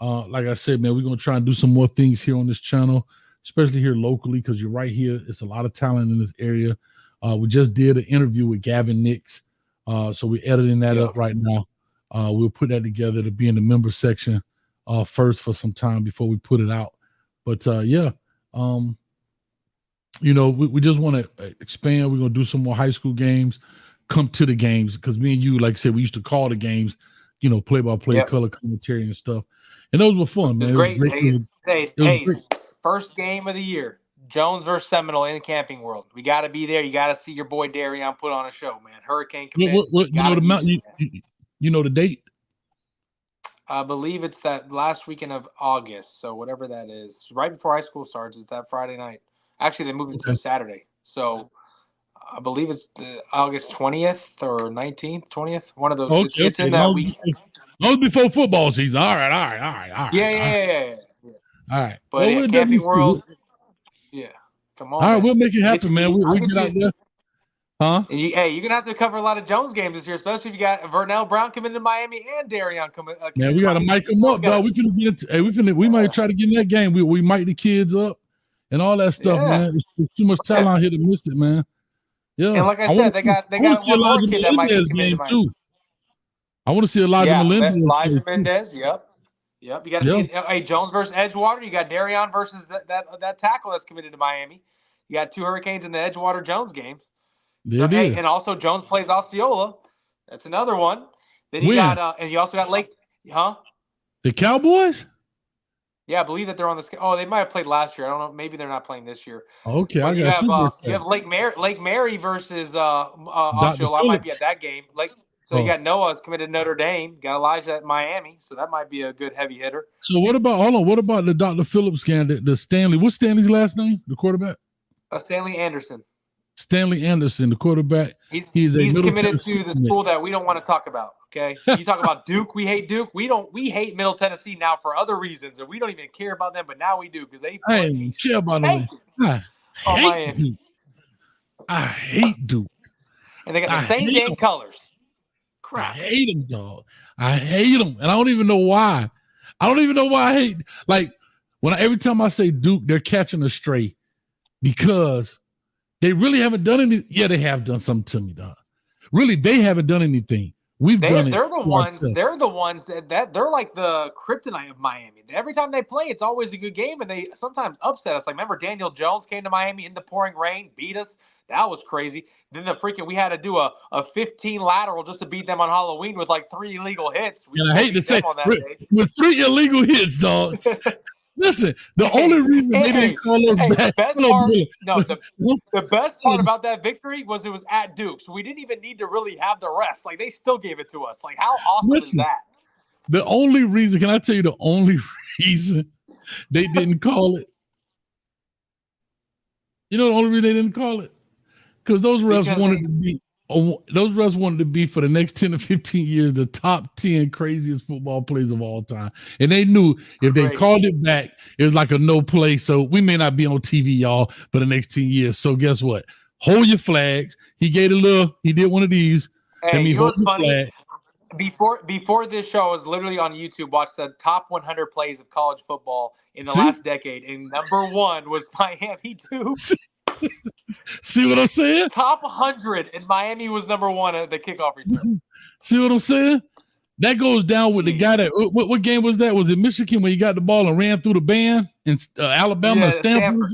Like I said, man, we're going to try and do some more things here on this channel especially here locally, because you're right here. It's a lot of talent in this area. We just did an interview with Gavin Nix. So we're editing that up right now. We'll put that together to be in the member section first for some time before we put it out. But we just want to expand. We're going to do some more high school games, come to the games, because me and you, like I said, we used to call the games, play-by-play, color commentary and stuff. And those were fun, man. It was great. Great. First game of the year, Jones versus Seminole in Camping World. We got to be there. You got to see your boy Dereon put on a show, man. Hurricane commit. You know the date? I believe it's that last weekend of August. So whatever that is, right before high school starts, it's that Friday night. Actually, they moved it to Saturday. So I believe it's August 20th or 19th, 20th. One of those. It's in that week. Long before football season. All right. Yeah. All right. But Camping World. Yeah. Come on. All right, we'll make it happen, man. We'll get out there. Huh? And you're going to have to cover a lot of Jones games this year, especially if you got Vernell Brown coming to Miami and Dereon coming. Man, we got to mic them up, dog. We might try to get in that game. We mic the kids up and all that stuff, man. There's too much talent out here to miss it, man. Yeah. And like I said, they got one more kid that might be committed to Miami. I want to see Elijah Melendez. Elijah Mendez, yep. You got to see Jones versus Edgewater. You got Dereon versus that tackle that's committed to Miami. You got two Hurricanes in the Edgewater Jones games. And also Jones plays Osceola. That's another one. Then you got and you also got Lake, the Cowboys? Yeah, I believe that they're on this. Oh, they might have played last year. I don't know. Maybe they're not playing this year. Okay, but you have Lake Mary versus Osceola. I might be at that game. You got Noah's committed to Notre Dame. Got Elijah at Miami, so that might be a good heavy hitter. So what about the Dr. Phillips game? The Stanley. What's Stanley's last name? The quarterback. Stanley Anderson. Stanley Anderson, the quarterback. He's committed to the school that we don't want to talk about. Okay, you talk about Duke. We hate Duke. We hate Middle Tennessee now for other reasons, and we don't even care about them. But now we do because they. I ain't care about them. I hate Duke. And they got the same dang colors. Crap. I hate them, dog. I hate them, and I don't even know why. I hate. Like every time I say Duke, they're catching a stray because they really haven't done anything. Yeah, they have done something to me, dog. Really, they haven't done anything. They're the ones that they're like the kryptonite of Miami. Every time they play, it's always a good game, and they sometimes upset us. Like remember, Daniel Jones came to Miami in the pouring rain, beat us. That was crazy. Then we had to do a 15 lateral just to beat them on Halloween with like 3 illegal hits. I hate to say with 3 illegal hits, dog. Listen, the only reason they didn't call us back. The best part about that victory was it was at Duke, so we didn't even need to really have the refs. Like they still gave it to us. Like how awesome is that? The only reason, can I tell you the only reason they didn't call it? You know the only reason they didn't call it? Because those refs wanted to be for the next 10 to 15 years the top 10 craziest football plays of all time. And they knew if they called it back, it was like a no play. So we may not be on TV, y'all, for the next 10 years. So guess what? Hold your flags. He did one of these. Hey, you know what's funny? Before this show, I was literally on YouTube, watched the top 100 plays of college football in the last decade. And number 1 was Miami Duke. See what I'm saying? Top 100, and Miami was number 1 at the kickoff return. See what I'm saying? That goes down with the guy that. What game was that? Was it Michigan when he got the ball and ran through the band in Alabama and Stanford?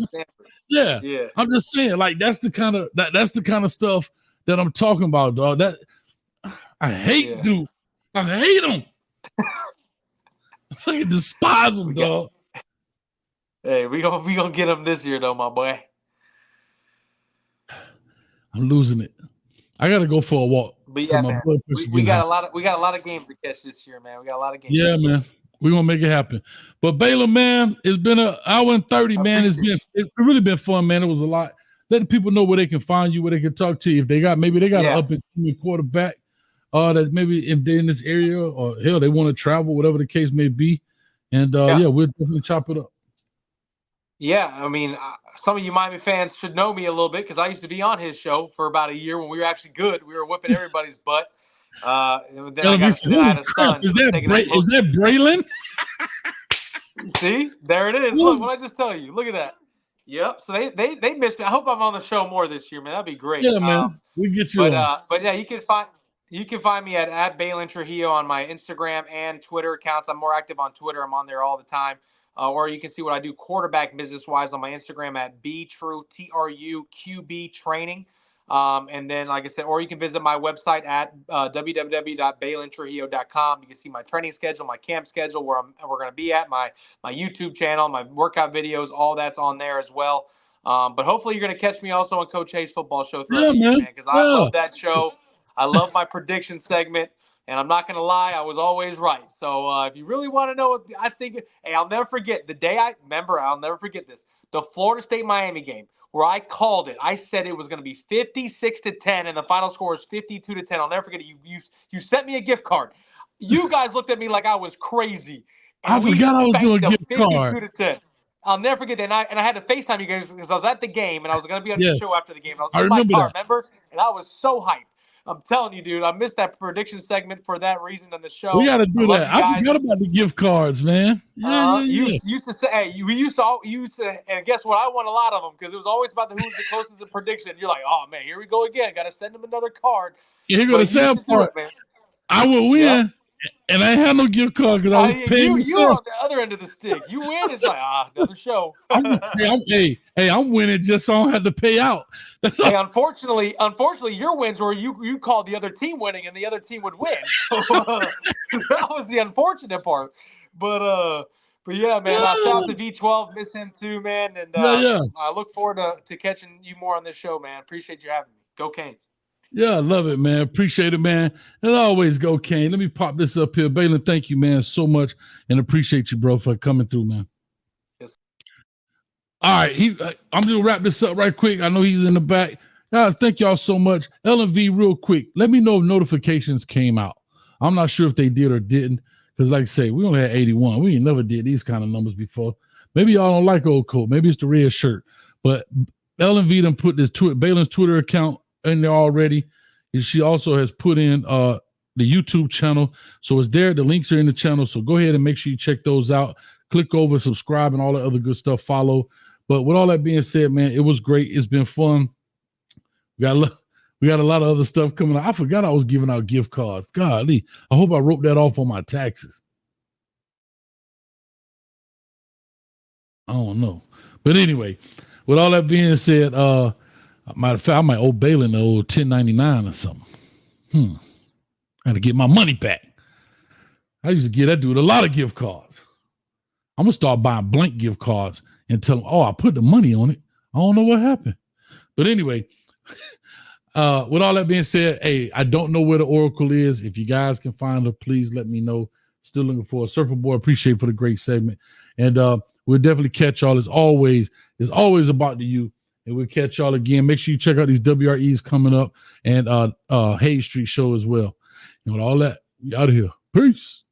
Yeah, I'm just saying, like that's the kind of stuff that I'm talking about, dog. That I hate, dude. I hate him. I fucking despise him, dog. Hey, we gonna get him this year, though, my boy. I'm losing it. I gotta go for a walk. But yeah, man, we got a lot of games to catch this year, man. We got a lot of games. Yeah, man. We're gonna make it happen. But Baylin, man, it's been an hour and 30, man. It's really been fun, man. It was a lot. Letting people know where they can find you, where they can talk to you. If they got an up and coming quarterback, that maybe if they're in this area or hell, they want to travel, whatever the case may be. And we'll definitely chop it up. Yeah, I mean, some of you Miami fans should know me a little bit because I used to be on his show for about a year when we were actually good. We were whipping everybody's butt. Then I had a son. Is that Baylin? See, there it is. Look, what I just tell you. Look at that. Yep. So they missed me. I hope I'm on the show more this year, man. That'd be great. Yeah, man. We get you on. But yeah, you can find me at Baylin Trujillo on my Instagram and Twitter accounts. I'm more active on Twitter. I'm on there all the time. Or you can see what I do quarterback business wise on my Instagram at BTrueTruQB training. And then, like I said, or you can visit my website at www.BaylinTrujillo.com. You can see my training schedule, my camp schedule, where we're going to be at, my YouTube channel, my workout videos, all that's on there as well. But hopefully you're going to catch me also on Coach Hayes' football show throughout the year, man, because I love that show. I love my prediction segment. And I'm not going to lie, I was always right. So if you really want to know what I think, hey, I'll never forget the day I'll never forget this. The Florida State-Miami game where I called it. I said it was going to be 56-10 and the final score is 52-10. I'll never forget it. You sent me a gift card. You guys looked at me like I was crazy. I forgot I was doing a gift card. 52-10. I'll never forget that. And I had to FaceTime you guys because I was at the game and I was going to be on the show after the game. I was in my car, remember? And I was so hyped. I'm telling you, dude, I missed that prediction segment for that reason on the show. We got to do that. I forgot about the gift cards, man. You used to say, hey, we used to, and guess what? I won a lot of them because it was always about who's the closest in prediction. You're like, oh man, here we go again. Got to send him another card. Here go the sad part. I will win, and I had no gift card because I was paying myself. You were on the other end of the stick. You win, it's like another show. I'm winning just so I don't have to pay out. Hey, unfortunately, your wins were you called the other team winning and the other team would win. So, that was the unfortunate part. But yeah, man. Shout out to V12, miss him too, man. And I look forward to catching you more on this show, man. Appreciate you having me. Go Canes. Yeah, I love it, man. Appreciate it, man. And always go Kane. Let me pop this up here. Baylin, thank you, man, so much. And appreciate you, bro, for coming through, man. Yes. All right. I'm going to wrap this up right quick. I know he's in the back. Guys, thank y'all so much. L&V, real quick, let me know if notifications came out. I'm not sure if they did or didn't, because like I say, we only had 81. We ain't never did these kind of numbers before. Maybe y'all don't like old coat. Maybe it's the red shirt. But L&V done put this Baylin's Twitter account in there already. She also has put in the YouTube channel. So it's there. The links are in the channel. So go ahead and make sure you check those out. Click over, subscribe, and all that other good stuff. Follow. But with all that being said, man, it was great. It's been fun. We got a lot of other stuff coming out. I forgot I was giving out gift cards. Golly, I hope I wrote that off on my taxes. I don't know. But anyway, with all that being said, matter of fact, I might owe Baylin the old $10.99 or something. I got to get my money back. I used to give that dude a lot of gift cards. I'm going to start buying blank gift cards and tell him, I put the money on it. I don't know what happened. But anyway, with all that being said, hey, I don't know where the Oracle is. If you guys can find her, please let me know. Still looking for a Surfer Boy. Appreciate for the great segment. And we'll definitely catch y'all. It's always about the youth. And we'll catch y'all again. Make sure you check out these WREs coming up and Hayes Street show as well. And with all that, we out of here. Peace.